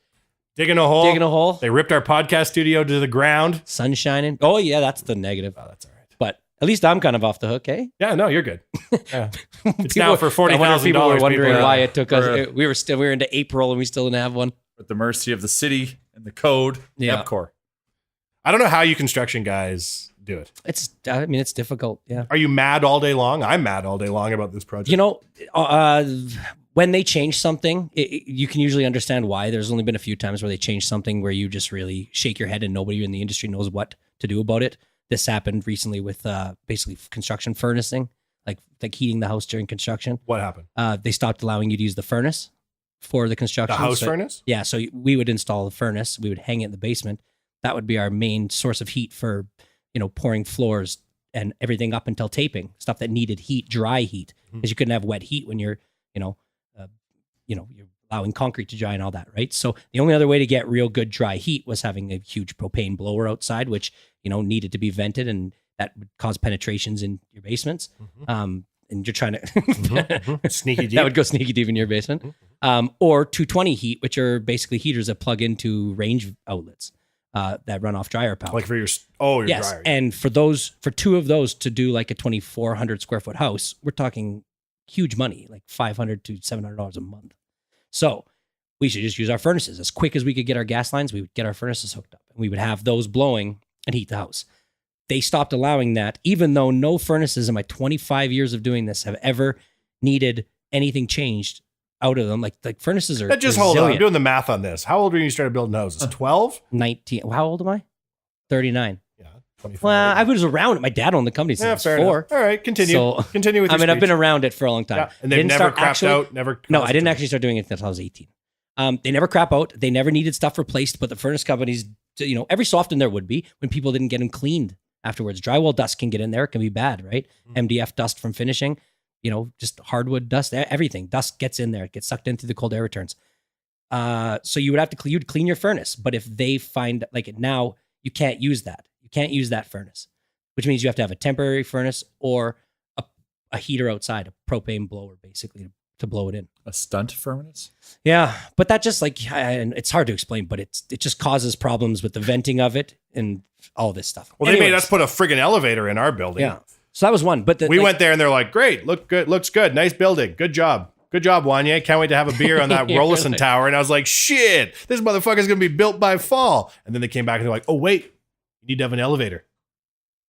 Digging a hole. digging a hole, They ripped our podcast studio to the ground. sun shining. Oh yeah, that's the negative. Oh, that's all right. But at least I'm kind of off the hook, eh? Yeah, no, you're good. Yeah. It's People- now for $40,000. I wonder if people were wondering people. why it took us. Or- We were into April and we still didn't have one. At the mercy of the city and the code. Yeah. EPCOR. I don't know how you construction guys do it. It's difficult. Yeah. Are you mad all day long? I'm mad all day long about this project. You know, when they change something, you can usually understand why. There's only been a few times where they change something where you just really shake your head and nobody in the industry knows what to do about it. This happened recently with basically construction furnacing, like heating the house during construction. What happened? They stopped allowing you to use the furnace for the construction. The house So- furnace? Yeah, so we would install the furnace. We would hang it in the basement. That would be our main source of heat for, pouring floors and everything up until taping, stuff that needed heat, dry heat, because you couldn't have wet heat when you're allowing concrete to dry and all that, right? So the only other way to get real good dry heat was having a huge propane blower outside, which needed to be vented, and that would cause penetrations in your basements. And you're trying to Sneaky deep. that would go sneaky deep in your basement. Or 220 heat, which are basically heaters that plug into range outlets that run off dryer power. Like for your Yes, dryer. and for two of those to do like a 2,400 square foot house, we're talking huge money, like $500 to $700 a month. So we should just use our furnaces. As quick as we could get our gas lines, we would get our furnaces hooked up, and we would have those blowing and heat the house. They stopped allowing that, even though no furnaces in my 25 years of doing this have ever needed anything changed out of them. Like furnaces are Just hold on. I'm resilient. doing the math on this. How old were you when you started building houses? 12? 19. How old am I? 39. Yeah. 25. Well, I was around it. My dad owned the company yeah, since fair 4. enough. All right, continue. So- Continue with your I've been speech. around it for a long time. Yeah, and they've Didn't never start crapped actually- out, never. No, I caused didn't a- actually start doing it until I was 18. They never crap out. They never needed stuff replaced, but the furnace companies, every so often there would be when people didn't get them cleaned afterwards. Drywall dust can get in there. It can be bad, right? MDF dust from finishing, just hardwood dust, everything. Dust gets in there. It gets sucked in through the cold air returns. So you would have to, you'd clean your furnace. But if they find now, you can't use that. You can't use that furnace, which means you have to have a temporary furnace or a heater outside, a propane blower, basically, to blow it in. A stunt furnace? Yeah, but that just and it's hard to explain, but it just causes problems with the venting of it and all this stuff. Well, they made Anyways, us put a friggin' elevator in our building. Yeah, so that was one. But We went there and they're like, great, looks good. Nice building. Good job. Good job, Wanye. Can't wait to have a beer on that Yeah, Rollison really. Tower. And I was like, shit, this motherfucker's going to be built by fall. And then they came back and they're like, oh, wait, you need to have an elevator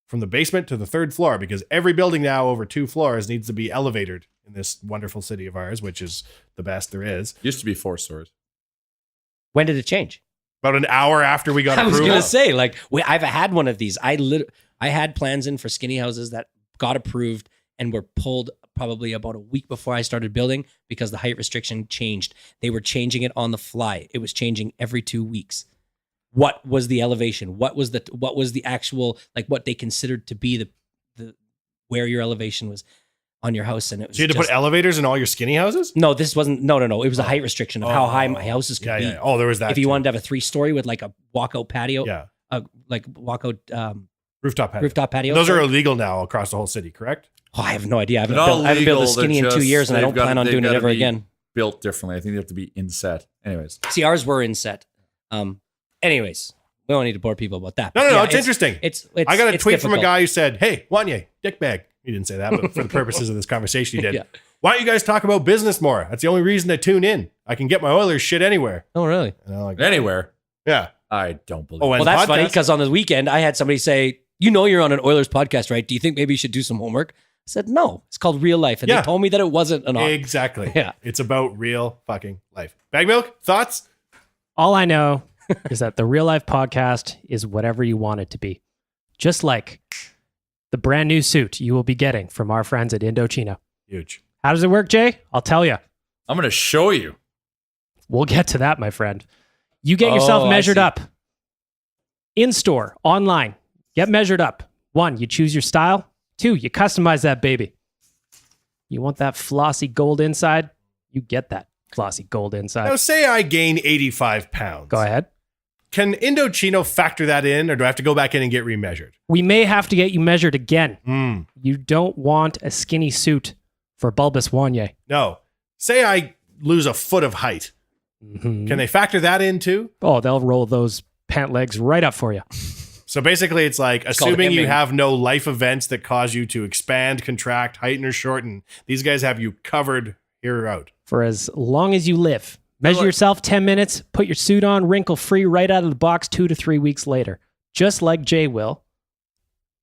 from the basement to the 3rd floor because every building now over 2 floors needs to be elevated in this wonderful city of ours, which is the best there is. Used to be 4 stories. when did it change? About an hour after we got I was approval. gonna say I've had one of these. I had plans in for skinny houses that got approved and were pulled probably about a week before I started building because the height restriction changed. They were changing it on the fly. It was changing every 2 weeks. What was the elevation? What was the actual what they considered to be the where your elevation was on your house? And it was So you had to put elevators in all your skinny houses? no, this wasn't. No. It was a height restriction of how high my houses could Yeah, be. yeah. Oh, there was that. If you too. wanted to have a 3-story with a walkout patio, Yeah. walkout Rooftop patio. rooftop patio. Those are sorry. illegal now across the whole city, correct? Oh, I have no idea. I haven't, Not built, I haven't built a illegal, skinny in they're 2 years, and I they've don't got- plan on they've doing it gotta ever be again. Built differently. I think they have to be inset. Anyways. See, ours were inset. Anyways, we don't need to bore people about that. No, But yeah, it's interesting. It's I got a it's tweet from a difficult. guy who said, hey, Wanye, dickbag. He didn't say that, but for the purposes of this conversation, he did. Yeah. Why don't you guys talk about business more? That's the only reason I tune in. I can get my Oilers shit anywhere. Oh, really? And I'm like, Anywhere. yeah. I don't believe Oh, it. and Well, that's funny podcast? because on the weekend I had somebody say, you're on an Oilers podcast, right? Do you think maybe you should do some homework? I said, no. It's called Real Life. And Yeah. they told me that it wasn't an option. Exactly. Yeah. It's about real fucking life. Bag milk? Thoughts? All I know is that the Real Life Podcast is whatever you want it to be. Just like the brand new suit you will be getting from our friends at Indochino. Huge. How does it work, Jay? I'll tell you. I'm going to show you. We'll get to that, my friend. You get yourself I measured see. up. In store, online. Get measured up. 1, you choose your style. 2, you customize that baby. You want that flossy gold inside? You get that flossy gold inside. Now, say I gain 85 pounds. Go ahead. Can Indochino factor that in, or do I have to go back in and get remeasured? We may have to get you measured again. Hmm. You don't want a skinny suit for bulbous Wanye. No. Say I lose a foot of height. Mhm. Can they factor that in too? Oh, they'll roll those pant legs right up for you. So basically, it's like called assuming you hemming. have no life events that cause you to expand, contract, heighten, or shorten. These guys have you covered here or out. For as long as you live. Measure yourself 10 minutes, put your suit on, wrinkle free right out of the box 2 to 3 weeks later. Just like Jay will.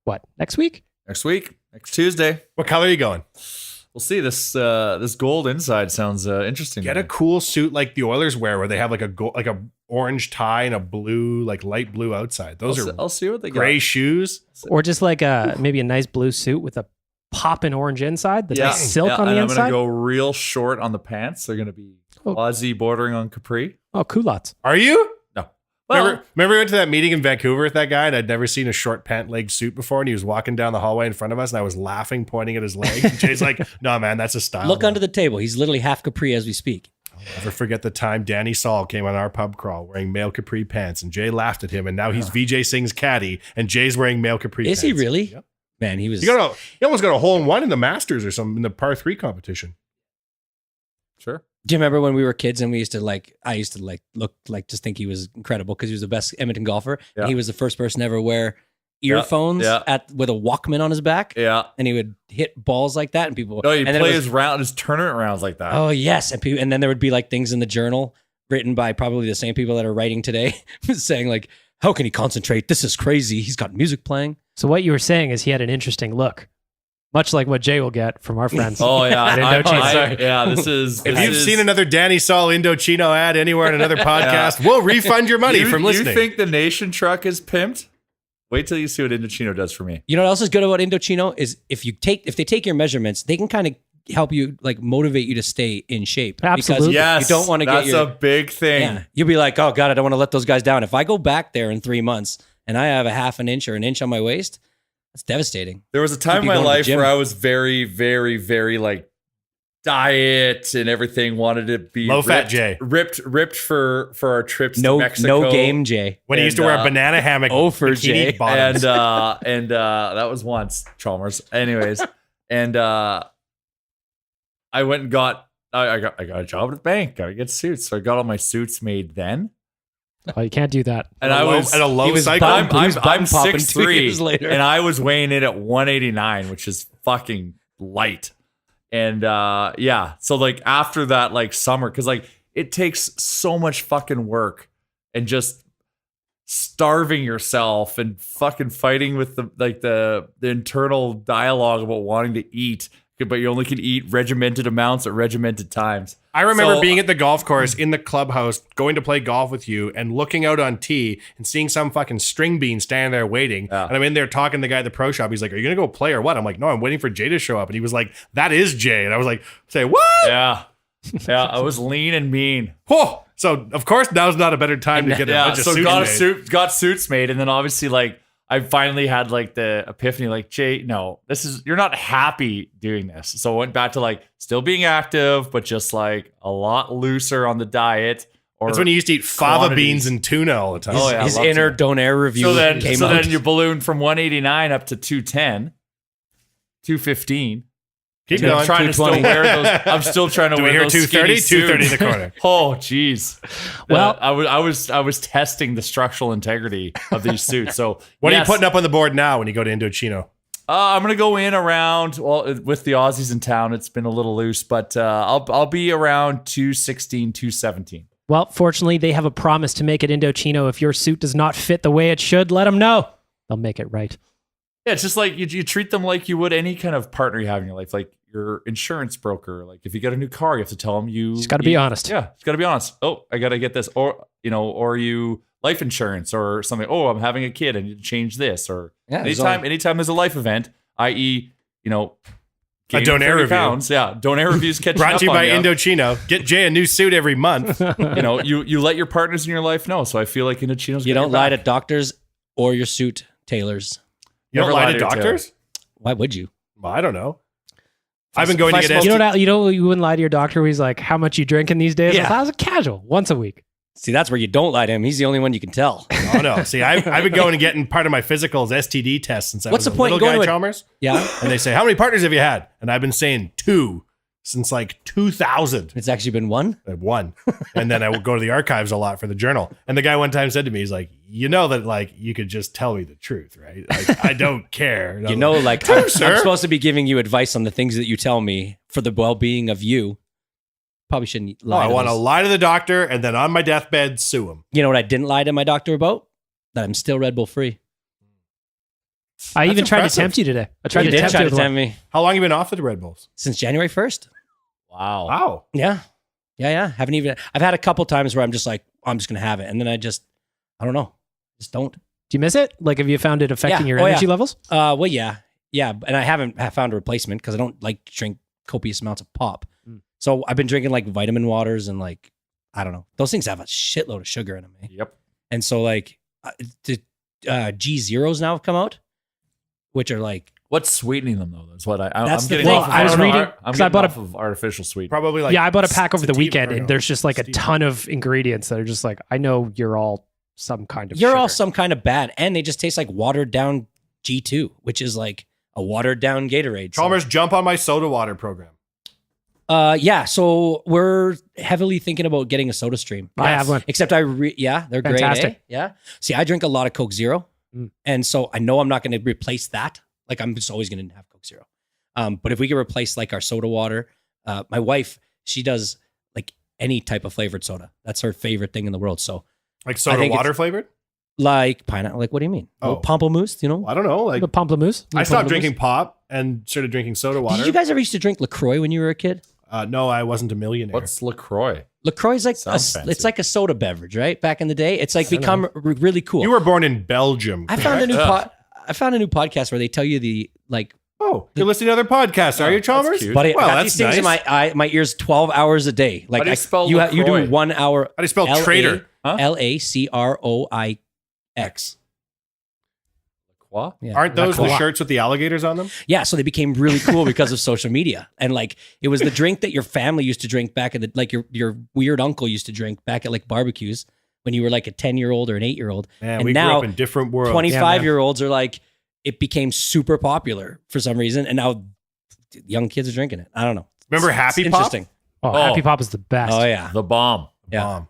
What, next week? Next week, next Tuesday. What color are you going? We'll see. This gold inside sounds interesting. Get to a me. cool suit like the Oilers wear, where they have like a orange tie and a blue, like light blue outside. Those I'll see what they got. gray shoes. Or just like maybe a nice blue suit with a poppin' orange inside, the nice silk on the and inside. I'm gonna go real short on the pants. They're gonna be Aussie bordering on capri. Oh, culottes. Are you? No. Well, Remember we went to that meeting in Vancouver with that guy, and I'd never seen a short pant leg suit before, and he was walking down the hallway in front of us, and I was laughing, pointing at his leg. And Jay's like, "No, man, that's a style." Look man." under the table. He's literally half capri as we speak. Never forget the time Danny Saul came on our pub crawl wearing male capri pants, and Jay laughed at him, and now he's VJ Singh's caddy, and Jay's wearing male capri pants. Is he really? Yep. Man, he was. He almost got a hole in one in the Masters or something in the par 3 competition. sure. Do you remember when we were kids and we used to I used to look like just think he was incredible because he was the best Edmonton golfer. Yeah. And he was the first person to ever wear earphones with a Walkman on his back. Yeah. And he would hit balls like that and people. No, he'd and then play it was, his tournament rounds like that. oh yes, and then there would be like things in the journal written by probably the same people that are writing today, saying like, "How can he concentrate? This is crazy. He's got music playing." So what you were saying is he had an interesting look. Much like what Jay will get from our friends. Oh yeah, At Indochino. yeah. This is. If you've seen another Danny Saul Indochino ad anywhere in another podcast, we'll refund your money from listening. You think the Nation truck is pimped? Wait till you see what Indochino does for me. You know what else is good about Indochino is if they take your measurements, they can kind of help you like motivate you to stay in shape. Absolutely. Because Yes, you don't want to get that's a big thing. Yeah, you'll be like, oh God, I don't want to let those guys down. If I go back there in 3 months and I have a half an inch or an inch on my waist, that's devastating. There was a time in be my going to the life gym. where I was very, very, very like diet and everything. Wanted to be Low-fat Jay. ripped for our trips to No, Mexico. no game, Jay. when he used to wear a banana hammock, Oh, for bikini Jay. bottoms. and that was once Chalmers. Anyways, and I went and got I got a job at the bank. Gotta get suits, so I got all my suits made then. Oh, you can't do that. And At a I low- was at a low he was cycle. bummed. He was I'm bum popping 2 6'3", years later. and I was weighing in at 189, which is fucking light. And so like after that like summer, because like it takes so much fucking work and just starving yourself and fucking fighting with the internal dialogue about wanting to eat, but you only can eat regimented amounts at regimented times. I remember So- being at the golf course in the clubhouse, going to play golf with you, and looking out on tee and seeing some fucking string bean standing there waiting. Yeah. And I'm in there talking to the guy at the pro shop. He's like, "Are you gonna go play or what?" I'm like, "No, I'm waiting for Jay to show up." And he was like, "That is Jay." And I was like, "Say what?" Yeah, I was lean and mean. Whoa. So of course now's not a better time to get a bunch of so suits made. got suits made, and then obviously like I finally had like the epiphany, like, Jay, no, you're not happy doing this. So I went back to like still being active, but just like a lot looser on the diet. Or That's when you used to eat fava quantities. beans and tuna all the time. Oh, yeah. His love inner to. Donaire review came so out. then you ballooned from 189 up to 210, 215. Keep And I'm going. trying to still 220. wear those. I'm still trying to Do we wear hear those 230? skinny 230 in suits. the corner. Oh, geez. Well- I was testing the structural integrity of these suits. So What are you yes, putting up on the board now when you go to Indochino? I'm gonna go in around with the Aussies in town. It's been a little loose, but I'll be around 216, 217. Well, fortunately, they have a promise to make it Indochino. If your suit does not fit the way it should, let them know. They'll make it right. Yeah, it's just like you treat them like you would any kind of partner you have in your life, like your insurance broker. Like if you get a new car, you have to tell them you Just got to be honest. Yeah, it's got to be honest. Oh, I got to get this, or you life insurance or something. Oh, I'm having a kid, I need to change this. Or Yeah, there's anytime there's a life event, i.e., A gaining Donaire 30 review. pounds. Yeah, Donaire reviews catching Brought up to you on by Indochino. Get Jay a new suit every month. You let your partners in your life know. So I feel like Indochino's. You got don't your lie back. to doctors or your suit tailors. You don't Never lie lie to to your doctors? Why would you? Well, I don't know. I've been going to get You wouldn't lie to your doctor where he's like, how much you drinking these days? Yeah. I was a casual, once a week. See, that's where you don't lie to him. He's the only one you can tell. Oh no! See, I've been going and getting part of my physicals STD test since I What's was the point a in little going guy, to Chalmers. Yeah. And they say, how many partners have you had? And I've been saying 2 since like 2000. It's actually been one. I have 1. And then I would go to the archives a lot for the journal. And the guy one time said to me, he's like, you know that like you could just tell me the truth, right? Like, I don't care. And You I'm know, like, like I'm sir. supposed to be giving you advice on the things that you tell me for the well-being of you. Probably shouldn't oh, lie. I to want to those. lie to the doctor and then on my deathbed sue him. You know what I didn't lie to my doctor about? That I'm still Red Bull free. I even tried to impressive. tempt you today. I tried You to did tempt try you to with one. tempt me How long you been off of the Red Bulls? since January 1st. Wow. Wow. Yeah. Haven't even. I've had a couple times where I'm just like, I'm just gonna have it, and then I don't know, just don't. Do you miss it? Like, have you found it affecting Yeah. your Oh, energy yeah. levels? Well, yeah, and I haven't found a replacement because I don't like to drink copious amounts of pop. So I've been drinking like vitamin waters and like I don't know, those things have a shitload of sugar in them. Eh? Yep. And so like the G0s now have come out, which are like What's sweetening them though? That's what I'm That's the getting thing. off of. I was don't know, reading- I'm 'cause I getting bought off of artificial sweetener. Probably like yeah, I bought a pack over the sativa weekend, or and no, there's just like a sativa. ton of ingredients that are just like, I know you're all some kind of you're all sugar. some kind of bad, and they just taste like watered down G2, which is like a watered down Gatorade. So- Chalmers, jump on my soda water program. Yeah, so we're heavily thinking about getting a soda stream. I have one. Except they're great. Fantastic. Eh? Yeah. See, I drink a lot of Coke Zero, and so I know I'm not going to replace that. Like I'm just always going to have Coke Zero. But if we could replace like our soda water, my wife, she does like any type of flavored soda. That's her favorite thing in the world. So Like I soda think water it's- flavored? like pineapple, like what do you mean? Oh. Pamplemousse, you know? Well, I don't know. Like The pamplemousse. I stopped Pamplemousse? drinking pop and started drinking soda water. Did you guys ever used to drink LaCroix when you were a kid? No, I wasn't a millionaire. What's LaCroix? LaCroix is like Sounds fancy. it's like a soda beverage, right? Back in the day, it's like become really cool. You were born in Belgium. I found a new Yeah. I found a new podcast where they tell you the like. Oh, you're listening to other podcasts, are you, Chalmers? cute. But I Well, got that's these things in my ears 12 hours a day. Like How do you spell you LaCroix? do 1 hour. How do you spell traitor? Huh? LACROIX. Quoi? Yeah. Aren't those the LaCroix. shirts with the alligators on them? Yeah, so they became really cool because of social media, and like it was the drink that your family used to drink back at the like your weird uncle used to drink back at like barbecues when you were like a 10-year-old or an 8-year-old. Man, and we now grew up in different worlds. 25-year-olds are like it became super popular for some reason, and now young kids are drinking it. I don't know. Remember It's Happy Pop? interesting. Oh, Oh. Happy Pop is the best. Oh yeah, The bomb. yeah. Bomb.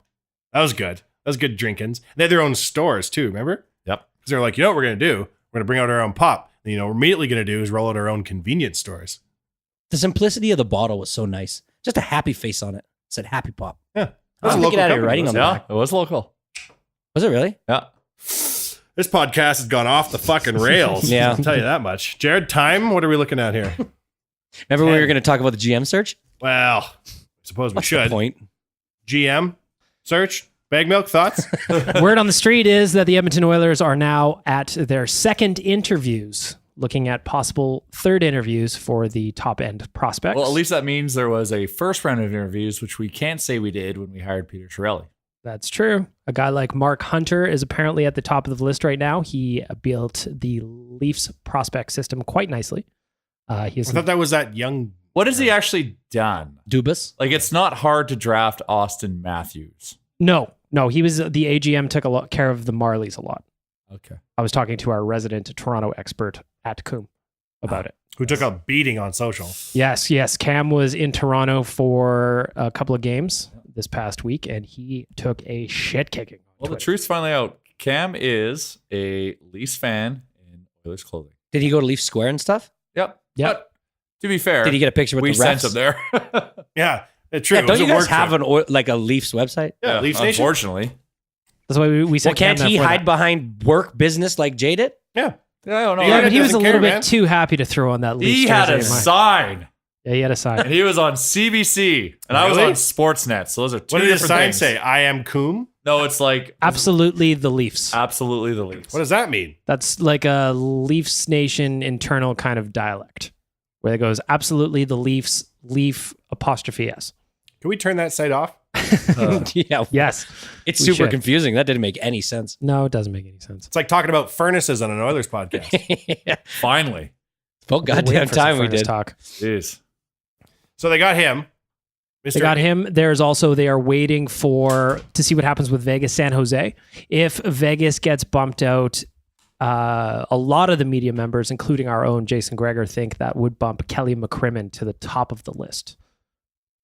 That was good. That was good drinkings. They had their own stores too, remember? Yep. Because they're like, you know what we're going to do? We're going to bring out our own pop. And, you know, what we're immediately going to do is roll out our own convenience stores. The simplicity of the bottle was so nice. Just a happy face on it. It said Happy Pop. Yeah. I was thinking out of writing on the Yeah, back. it was local. Was it really? Yeah. This podcast has gone off the fucking rails. Yeah. I'll tell you that much. Jared, time? What are we looking at here? Remember when we were going to talk about the GM search? Well, I suppose we What's the should. point? GM search. Bag milk thoughts? Word on the street is that the Edmonton Oilers are now at their second interviews, looking at possible third interviews for the top end prospects. Well, at least that means there was a first round of interviews, which we can't say we did when we hired Peter Chiarelli. That's true. A guy like Mark Hunter is apparently at the top of the list right now. He built the Leafs prospect system quite nicely. He I has thought that was that young. What has he actually done? Dubas? Like, it's not hard to draft Austin Matthews. no. He was the AGM took a lot care of the Marlies a lot. Okay. I was talking to our resident Toronto expert at Coombe about it. Who took a beating on social. Yes. Cam was in Toronto for a couple of games this past week, and he took a shit kicking. Well, the truth's finally out. Cam is a Leafs fan in Oilers clothing. Did he go to Leaf Square and stuff? Yep. Yep. But to be fair, Did he get a picture with we the sent refs? him there. Yeah, it's true. Yeah, It don't was you a guys work have trip. like a Leafs website? Yeah, Leafs Nation? Unfortunately. That's why we Well, sent can't Cam he that for hide that. behind work business like Jay did? Yeah. I don't know. Yeah, Yeah, but he was a doesn't little care, bit man. too happy to throw on that Leafs He had jersey a of mine. sign, Yeah, he had a sign. and he was on CBC, and I was Really? on Sportsnet. So those are two What did his different sign things. say? I am Coombe? No, it's like Absolutely the Leafs. absolutely the Leafs. What does that mean? That's like a Leafs Nation internal kind of dialect where it goes absolutely the Leafs, Leaf apostrophe S. Can we turn that site off? Yeah. Yes. It's We super should. confusing. That didn't make any sense. No, it doesn't make any sense. It's like talking about furnaces on an Oilers podcast. Yeah. Finally. Well, We're waiting goddamn for some time we furnace did. talk. Jeez. So they got him. They got him. There's also, they are waiting to see what happens with Vegas San Jose. If Vegas gets bumped out, a lot of the media members, including our own Jason Greger, think that would bump Kelly McCrimmon to the top of the list.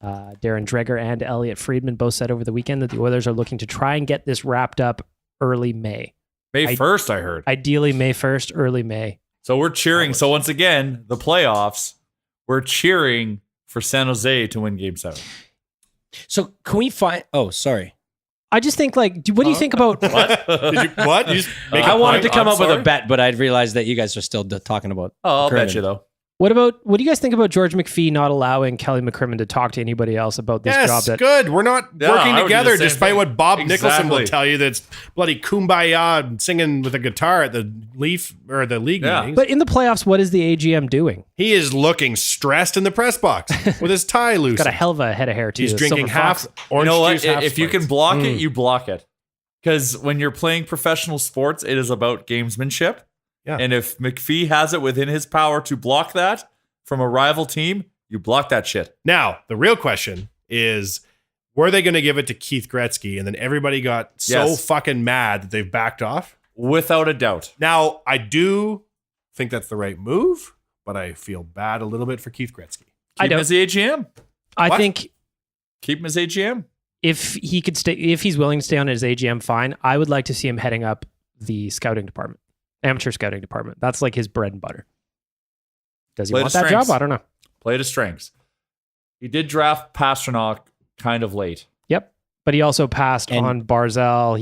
Darren Dreger and Elliot Friedman both said over the weekend that the Oilers are looking to try and get this wrapped up early May. May 1st, I heard. Ideally May 1st, early May. So we're cheering. So once again, the playoffs, we're cheering for San Jose to win Game 7. So can we find? Oh, sorry. I just think, what do you think about What? What? You just make I a wanted point? to come I'm up with sorry? a bet, but I realized that you guys are still talking about. Oh, I'll bet McCrimmon. you though. what do you guys think about George McPhee not allowing Kelly McCrimmon to talk to anybody else about this job? Yes, good. We're not Yeah, I working would do together, the same despite thing. what Bob Nicholson Exactly. will tell you. That's bloody kumbaya and singing with a guitar at the league Yeah. meetings. But in the playoffs, what is the AGM doing? He is looking stressed in the press box with his tie loose. Got a hell of a head of hair too. He's The drinking Silver half Fox. orange You know what? juice, half If you can Sprites. block it, you block it. Because when you're playing professional sports, it is about gamesmanship. Yeah. And if McPhee has it within his power to block that from a rival team, you block that shit. Now, the real question is, were they going to give it to Keith Gretzky? And then everybody got so Yes. fucking mad that they've backed off. Without a doubt. Now, I do think that's the right move, but I feel bad a little bit for Keith Gretzky. I Keep him don't. as the AGM. I What? think Keep him as AGM. if he could stay, if he's willing to stay on his AGM, fine. I would like to see him heading up the scouting department, amateur scouting department. That's like his bread and butter. Does he Play want to that strengths. job? I don't know. Play to strengths. He did draft Pasternak kind of late. Yep. But he also passed And- on Barzell.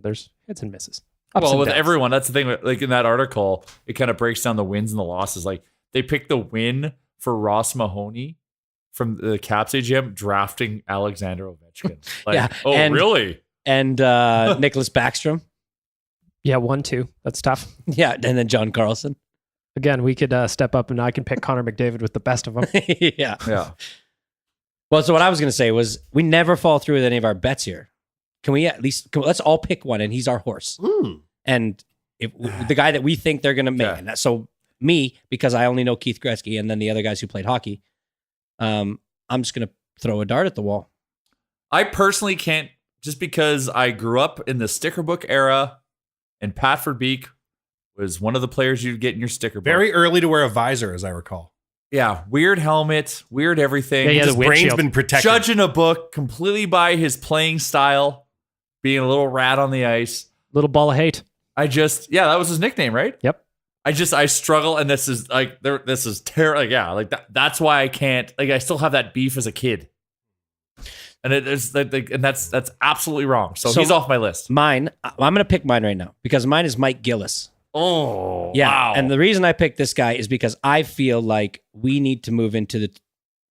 There's hits and misses. Ups Well, and with downs. everyone, that's the thing. Like in that article, it kind of breaks down the wins and the losses. Like they picked the win for Ross Mahoney from the Caps AGM drafting Alexander Ovechkin. Like, Yeah, oh, and- really? And Nicholas Backstrom. Yeah, 1-2. That's tough. Yeah, and then John Carlson. Again, we could step up and I can pick Connor McDavid with the best of them. Yeah. Yeah. Well, so what I was going to say was we never fall through with any of our bets here. Can we at least let's all pick one, and he's our horse. And if the guy that we think they're going to make, Yeah. and so me, because I only know Keith Gretzky and then the other guys who played hockey, I'm just going to throw a dart at the wall. I personally can't, just because I grew up in the sticker book era, and Pat Verbeek was one of the players you'd get in your sticker book. Very early to wear a visor, as I recall. Yeah, weird helmet, weird everything. Yeah, His the brain's windshield. been protected. Judging a book completely by his playing style, being a little rat on the ice. Little ball of hate. That was his nickname, right? Yep. I struggle, and this is like, this is terrible. Like, yeah, like that's why I can't, like, I still have that beef as a kid. And it is like, and that's absolutely wrong. So he's off my list. Mine, I'm going to pick mine right now because mine is Mike Gillis. Oh, Yeah. wow. And the reason I picked this guy is because I feel like we need to move into the,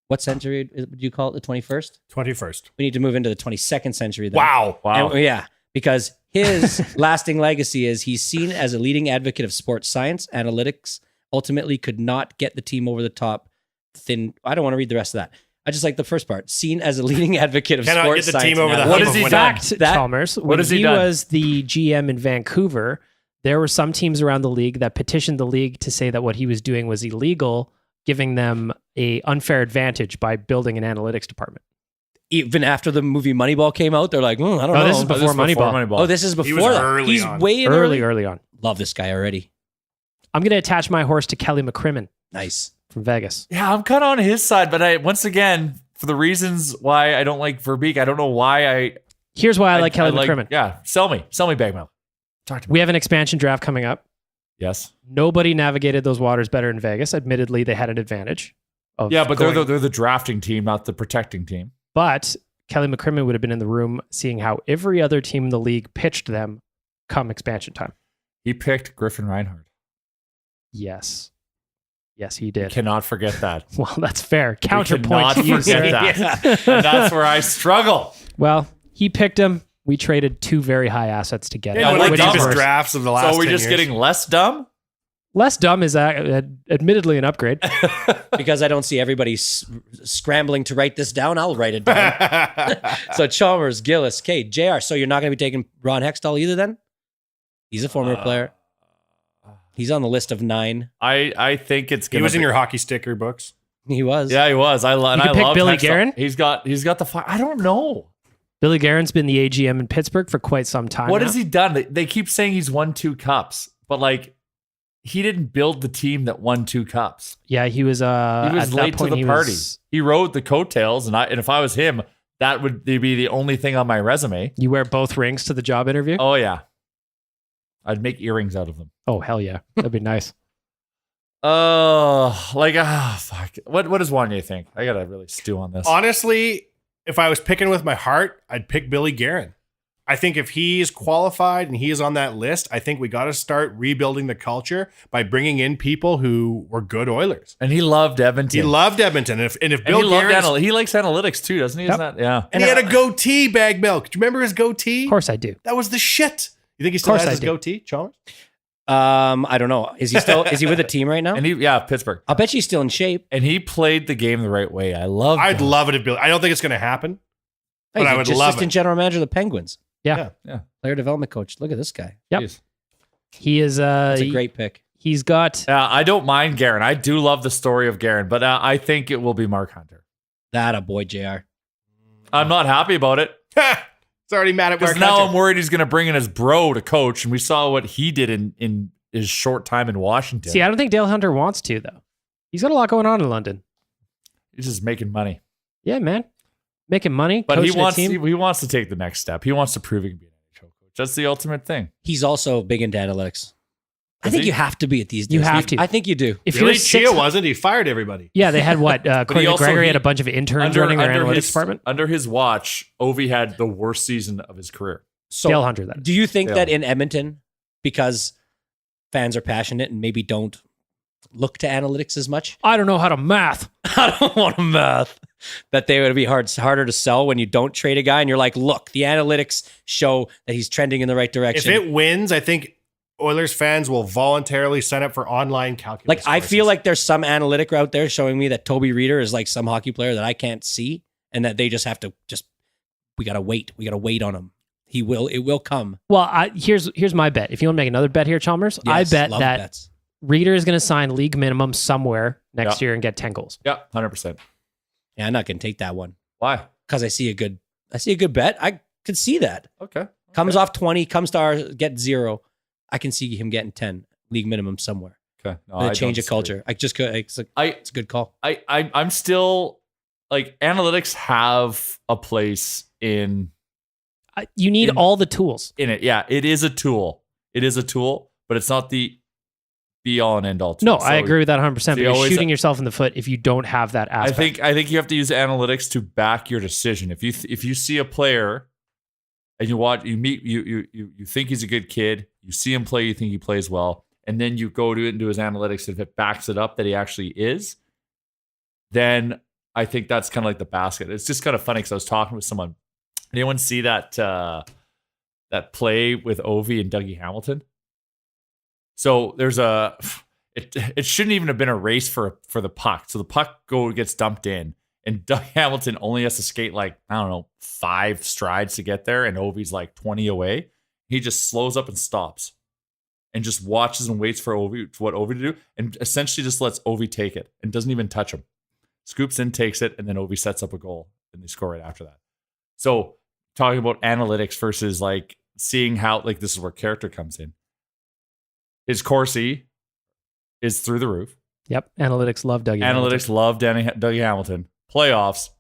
what century would you call it? The 21st? 21st. We need to move into the 22nd century. Then. Wow. Wow. And- yeah. Because his lasting legacy is he's seen as a leading advocate of sports science, analytics, ultimately could not get the team over the top. I don't want to read the rest of that. I just like the first part. Seen as a leading advocate of Cannot sports get the science. team over and the analytics. What hump has of he winning. done? Fact, That- Chalmers, when has he he done? was the GM in Vancouver, there were some teams around the league that petitioned the league to say that what he was doing was illegal, giving them a unfair advantage by building an analytics department. Even after the movie Moneyball came out, they're like, I don't know. this is before Moneyball. Oh, this is He was before that. early He's on. way Early on. Love this guy already. I'm going to attach my horse to Kelly McCrimmon Nice. from Vegas. Yeah, I'm kind of on his side, but once again, for the reasons why I don't like Verbeek, I don't know why Here's why I like Kelly McCrimmon. Yeah, sell me, Bagmouth. Talk to me. We have an expansion draft coming up. Yes. Nobody navigated those waters better in Vegas. Admittedly, they had an advantage. Yeah, but they're the drafting team, not the protecting team. But Kelly McCrimmon would have been in the room seeing how every other team in the league pitched them come expansion time. He picked Griffin Reinhardt. Yes. Yes, he did. Cannot forget that. Well, that's fair. We Counterpoint cannot to you, forget sir. that. And that's where I struggle. Well, he picked him. We traded two very high assets to get Yeah, him. one of the Which is deepest worse. drafts of the last So are we 10 just years. getting less dumb? Less dumb is admittedly an upgrade. Because I don't see everybody scrambling to write this down, I'll write it down. So Chalmers, Gillis, Kate, JR. So you're not going to be taking Ron Hextall either then? He's a former player. He's on the list of 9. I think it's He going was in your hockey sticker books. He was. Yeah, he was. I love. You could pick Billy Hextall. Guerin? He's got the fire. I don't know. Billy Guerin's been the AGM in Pittsburgh for quite some time. What now. has he done? They keep saying he's won 2 cups, but like he didn't build the team that won 2 cups. Yeah, he was. He was at late that point, to the he party. was- He rode the coattails, and if I was him, that would be the only thing on my resume. You wear both rings to the job interview? Oh yeah, I'd make earrings out of them. Oh hell yeah, that'd be nice. Fuck. What does Wanye think? I gotta really stew on this. Honestly, if I was picking with my heart, I'd pick Billy Guerin. I think if he's qualified and he is on that list, I think we got to start rebuilding the culture by bringing in people who were good Oilers. And he loved Edmonton. He loved Edmonton. And if And Bill he loved Guerin's- he likes analytics too, doesn't he? Yep. Isn't that? Yeah. and he had a goatee, Bag Milk. Do you remember his goatee? Of course I do. That was the shit. You think he still Course has I his do. goatee, Chalmers? I don't know. Is he with a team right now? And Pittsburgh. I'll bet you he's still in shape. And he played the game the right way. I love. I'd love it if Bill. I don't think it's going to happen, but He's I would just love assistant it. general manager of the Penguins, Yeah, player development coach. Look at this guy. Yep. he is. That's a great pick. He's got. I don't mind Guerin. I do love the story of Guerin, but I think it will be Mark Hunter. That a boy, JR. I'm not happy about it It's already mad at because Mark now Hunter. I'm worried he's going to bring in his bro to coach, and we saw what he did in his short time in Washington. See, I don't think Dale Hunter wants to though. He's got a lot going on in London. He's just making money, Yeah, man, making money. but he coaching a wants team. he wants to take the next step. He wants to prove he can be an NHL coach. That's the ultimate thing. He's also big into analytics. I Is think he? you have to be at these days. You have to. I think you do. If Really, you're Chia six, wasn't. He fired everybody. yeah, they had what? Corey also- Gregory he- had a bunch of interns running their analytics department. Under his watch, Ovi had the worst season of his career. So, Dale Hunter, that is. do you think Dale. that in Edmonton, because fans are passionate and maybe don't look to analytics as much? I don't know how to math. I don't want to math. That they would be harder to sell when you don't trade a guy and you're like, look, the analytics show that he's trending in the right If direction. it wins, I think Oilers fans will voluntarily sign up for online calculus. Like I feel courses. like there's some analytic out there showing me that Toby Reeder is like some hockey player that I can't see, and that they just have to we gotta wait. We gotta wait on him. It will come. Well, here's my bet. If you want to make another bet here, Chalmers, I Yes, bet love that bets. Reader is going to sign league minimum somewhere next year and get 10 goals. Yeah, 100%. Yeah, I'm not gonna take that one Why? because I see a good bet. I could see that. Okay. Comes off 20, comes to ours, get 0. I can see him getting 10 league minimum somewhere. Okay. No, And I a change don't of culture. I just could. It's a good call. I'm still like analytics have a place in You need In- all the tools. it. Yeah, it is a tool. It is a tool, but it's not the be all and end all. No, tool. I So agree with that 100%. But you you're always- shooting yourself in the foot if you don't have that aspect. I think you have to use analytics to back your decision. If you see a player and you think he's a good kid, you see him play, you think he plays well, and then you go into his analytics, if it backs it up that he actually is, then I think that's kind of like the basket. It's just kind of funny because I was talking with someone. Anyone see that play with Ovi and Dougie Hamilton? So there's it shouldn't even have been a race for the puck. So the puck gets dumped in, and Doug Hamilton only has to skate like, I don't know, 5 strides to get there, and Ovi's like 20 away. He just slows up and stops and just watches and waits for what Ovi to do, and essentially just lets Ovi take it and doesn't even touch him. Scoops in, takes it, and then Ovi sets up a goal, and they score right after that. So talking about analytics versus like seeing how, like, this is where character comes in. His Corsi is through the roof. Yep. Analytics love Dougie. Analytics love Dougie Hamilton. Playoffs,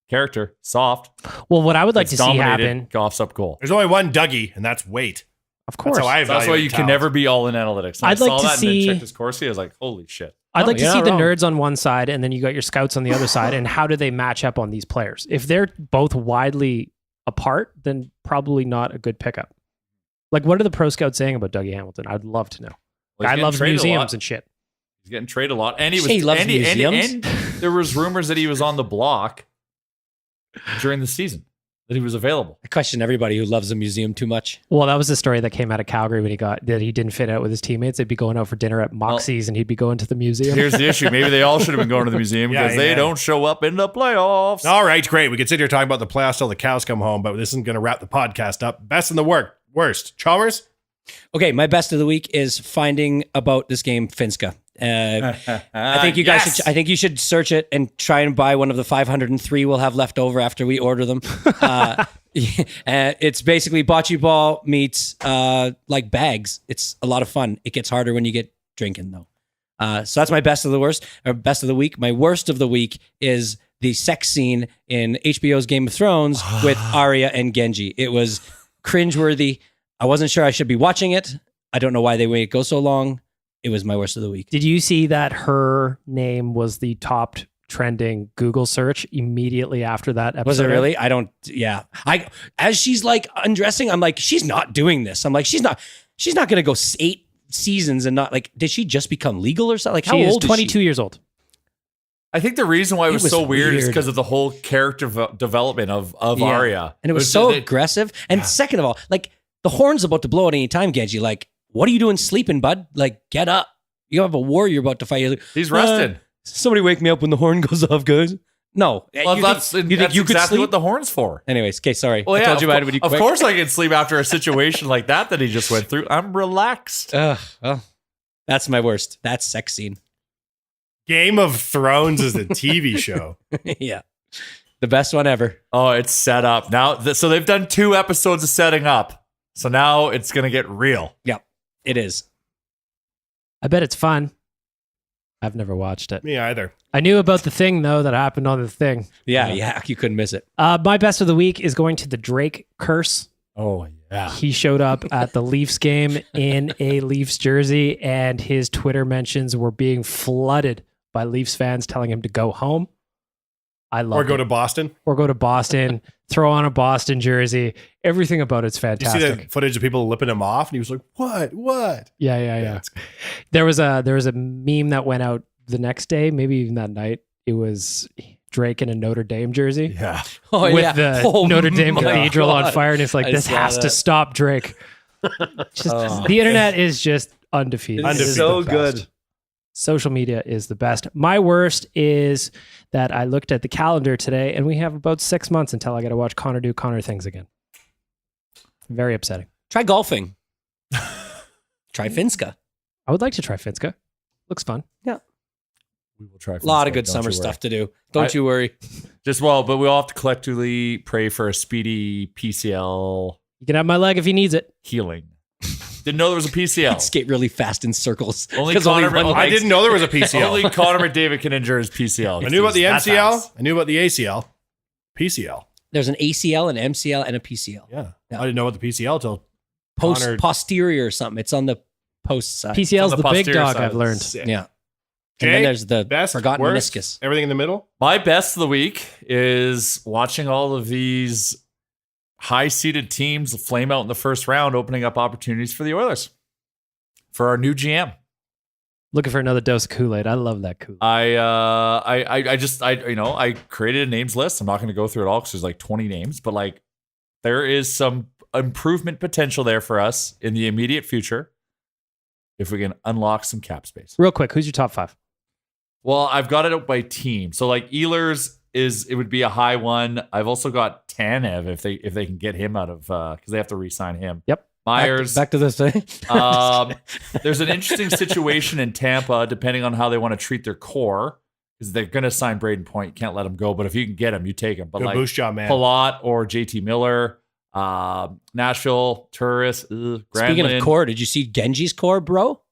character, soft. Well, what I would like It's to see dominated, happen, Goffs up goal. There's only one Dougie, and that's weight. of course, That's how I That's why evaluate you can talent. never be all in analytics. And I'd I like saw to that and see- then checked his Corsi. I was like, holy shit. I'd like to you're see not the wrong. nerds on one side, and then you got your scouts on the other side, and how do they match up on these players? If they're both widely apart, then probably not a good pickup. Like, what are the pro scouts saying about Dougie Hamilton? I'd love to know. Well, he's Guy getting loves traded a museums lot. and shit. He's getting traded a lot. And he was Say he loves and museums? there was rumors that he was on the block during the season, that he was available. I question everybody who loves a museum too much. Well, that was the story that came out of Calgary when he didn't fit out with his teammates. They'd be going out for dinner at Moxie's, and he'd be going to the museum. Here's the issue. Maybe they all should have been going to the museum Yeah, because they yeah. don't show up in the playoffs. All right, great. We can sit here talking about the playoffs till the cows come home, but this isn't going to wrap the podcast up. Best in the worst. Chalmers? Okay, my best of the week is finding about this game, Finska. I think you guys should. I think you should search it and try and buy one of the 503 we'll have left over after we order them. It's basically bocce ball meets like bags. It's a lot of fun. It gets harder when you get drinking though. So that's my best of the worst, or best of the week. My worst of the week is the sex scene in HBO's Game of Thrones with Arya and Genji. It was cringeworthy. I wasn't sure I should be watching it. I don't know why they made it go so long. It was my worst of the week. Did you see that her name was the top trending Google search immediately after that episode? Was it really? I don't. Yeah. As she's like undressing, I'm like, she's not doing this. I'm like, she's not going to go 8 seasons and not like. Did she just become legal or something? Like, how she old is 22 years old. I think the reason why it was so weird is weird. because of the whole character development of Arya. And it was so aggressive. And second of all, like the horn's about to blow at any time, Genji. Like, what are you doing sleeping, bud? Like, get up. You have a war you're about to fight. Like, He's rested. Somebody wake me up when the horn goes off, guys. No. Well, that's you could exactly sleep? what the horn's for. Anyways, okay, sorry. Well, I told you about it when you Of quit. course I can sleep after a situation like that he just went through. I'm relaxed. Well, that's my worst. That's sex scene. Game of Thrones is a TV show. Yeah. The best one ever. Oh, it's set up. Now, so they've done 2 episodes of setting up. So now it's going to get real. Yep, it is. I bet it's fun. I've never watched it. Me either. I knew about the thing, though, that happened on the thing. Yeah, you couldn't miss it. My best of the week is going to the Drake curse. Oh, yeah. He showed up at the Leafs game in a Leafs jersey, and his Twitter mentions were being flooded by Leafs fans telling him to go home. I love Or go to Boston. Or go to Boston, throw on a Boston jersey. Everything about it's You see fantastic. that footage of people lipping him off, and he was like, "What? Yeah. it's good. There was a meme that went out the next day, maybe even that night. It was Drake in a Notre Dame jersey. Yeah, Oh, With the Notre Dame my Cathedral on God. fire, and it's like, I this saw has to that. stop Drake. The internet is just undefeated. Undefeated so best. good. Social media is the best. My worst is that I looked at the calendar today, and we have about 6 months until I got to watch Connor do Connor things again. Very upsetting. Try golfing. Try Finska. I would like to try Finska. Looks fun. We will try. A lot of good summer stuff to do. Don't you worry. But we all have to collectively pray for a speedy PCL You can have my leg if he needs it. healing. Didn't know there was a PCL. Skate really fast in circles. Only 'Cause Connor. one I leg's- didn't know there was a PCL. Only Connor McDavid can injure his PCL. I knew about the That's MCL. fast. I knew about the ACL. PCL. There's an ACL, an MCL, and a PCL. Yeah. Yeah. I didn't know about the PCL till Connor- Posterior or something. It's on the post side. PCL's On the big posterior dog, side I've of learned. sick. Yeah. Jay, And then there's the best, forgotten worst, meniscus. everything in the middle. My best of the week is watching all of these high-seeded teams flame out in the first round, opening up opportunities for the Oilers for our new GM. Looking for another dose of Kool-Aid. I love that Kool-Aid. I created a names list. I'm not going to go through it all because there's like 20 names, but like there is some improvement potential there for us in the immediate future if we can unlock some cap space. Real quick, who's your top 5? Well, I've got it out by team. So like Ehlers it would be a high one. I've also got Tanev if they can get him out of because they have to re-sign him. Yep. Myers. Back to this thing. There's an interesting situation in Tampa, depending on how they want to treat their core, because they're going to sign Braden Point. You can't let him go, but if you can get him, you take him. But Good like boost job, man. Palat or JT Miller, Nashville, Turris, Speaking Granlund. of core, did you see Genji's core, bro?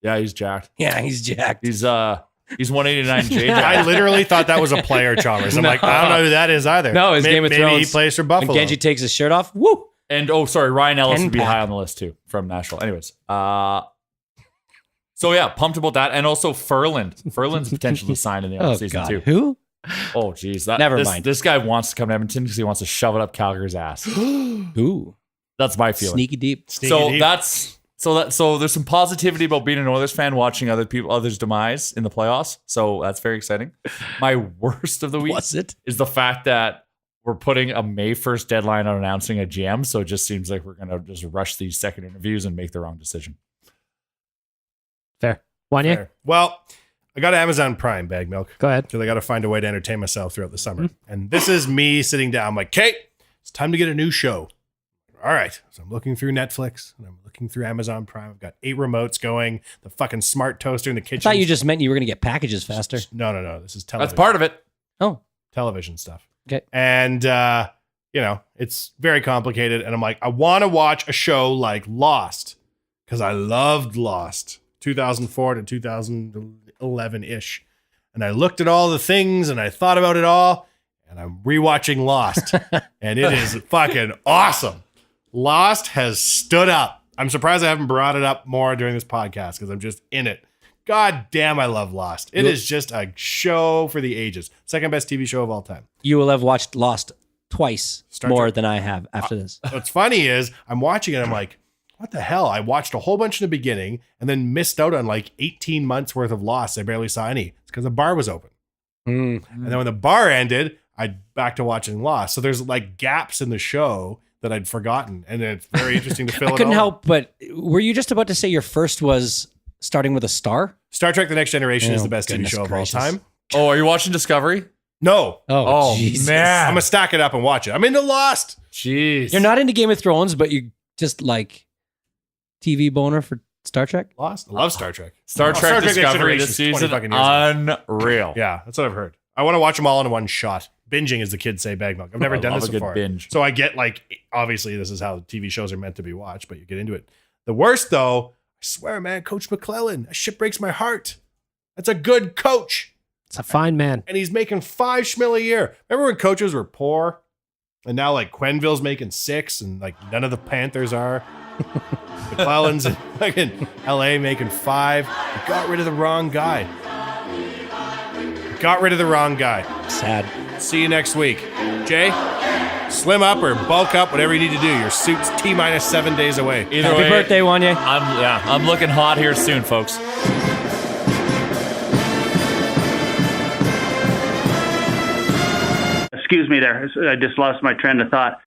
Yeah, he's jacked. Yeah, he's jacked. He's 189 J. I literally thought that was a player, Chalmers. I'm like, I don't know who that is either. No, it's Game of Maybe he Thrones. plays for When Buffalo. Genji takes his shirt off, woo! And Ryan Ellis 10 would be pack. high on the list too from Nashville. Anyways, so yeah, pumped about that, and also Ferland. Ferland's potential to sign in the Oh, offseason God. too. Who? Oh, geez, Never mind. This guy wants to come to Edmonton because he wants to shove it up Calgary's ass. Who? That's my feeling. Sneaky deep. Sneaky deep. So there's some positivity about being an Oilers fan, watching others' demise in the playoffs. So that's very exciting. My worst of the week Was it? is the fact that we're putting a May 1st deadline on announcing a GM. So it just seems like we're going to just rush these second interviews and make the wrong decision. Fair. Wanye, Fair. Well, I got Amazon Prime bag milk go ahead. because I got to find a way to entertain myself throughout the summer. And this is me sitting down. I'm like, Kate, it's time to get a new show. All all right. So I'm looking through Netflix and I'm looking through Amazon Prime. I've got 8 remotes going, the fucking smart toaster in the kitchen. I thought you just meant you were going to get packages faster. No. This is television. That's part of it. Oh, Television stuff. okay. And, it's very complicated. And I'm like, I want to watch a show like Lost because I loved Lost 2004 to 2011-ish. And I looked at all the things and I thought about it all. And I'm rewatching Lost. And it is fucking awesome. Lost has stood up. I'm surprised I haven't brought it up more during this podcast because I'm just in it. God damn, I love Lost. It is just a show for the ages. Second best TV show of all time. You will have watched Lost twice Star more Trek. than I have after this. What's funny is I'm watching it. I'm like, what the hell? I watched a whole bunch in the beginning and then missed out on like 18 months worth of Lost. I barely saw any. It's because the bar was open. And then when the bar ended, I back to watching Lost. So there's like gaps in the show that I'd forgotten. And it's very interesting to fill it I couldn't all. help, but were you just about to say your first was starting with a star? Star Trek The Next Generation is Oh, the best TV goodness show gracious. of all time. Oh, are you watching Discovery? No. Oh, Jesus. man. I'm going to stack it up and watch it. I'm into Lost. Jeez. You're not into Game of Thrones, but you just like TV boner for Star Trek? Lost? I love Star Trek. Star Trek Next Discovery Generation this is 20 season, fucking years ago. unreal. Yeah, that's what I've heard. I want to watch them all in one shot. Binging, as the kids say, bag milk. I've never I done love this a good before. binge. So I get like, obviously, this is how TV shows are meant to be watched, but you get into it. The worst, though, I swear, man, Coach McLellan, that shit breaks my heart. That's a good coach. It's a fine man. And he's making $5 schmil a year. Remember when coaches were poor? And now, like, Quenneville's making 6, and like none of the Panthers are. McClellan's in fucking LA making 5. You got rid of the wrong guy. Sad. See you next week. Jay, slim up or bulk up, whatever you need to do. Your suit's T-minus 7 days away. Either Happy way, birthday, Wanye. I'm looking hot here soon, folks. Excuse me there. I just lost my train of thought.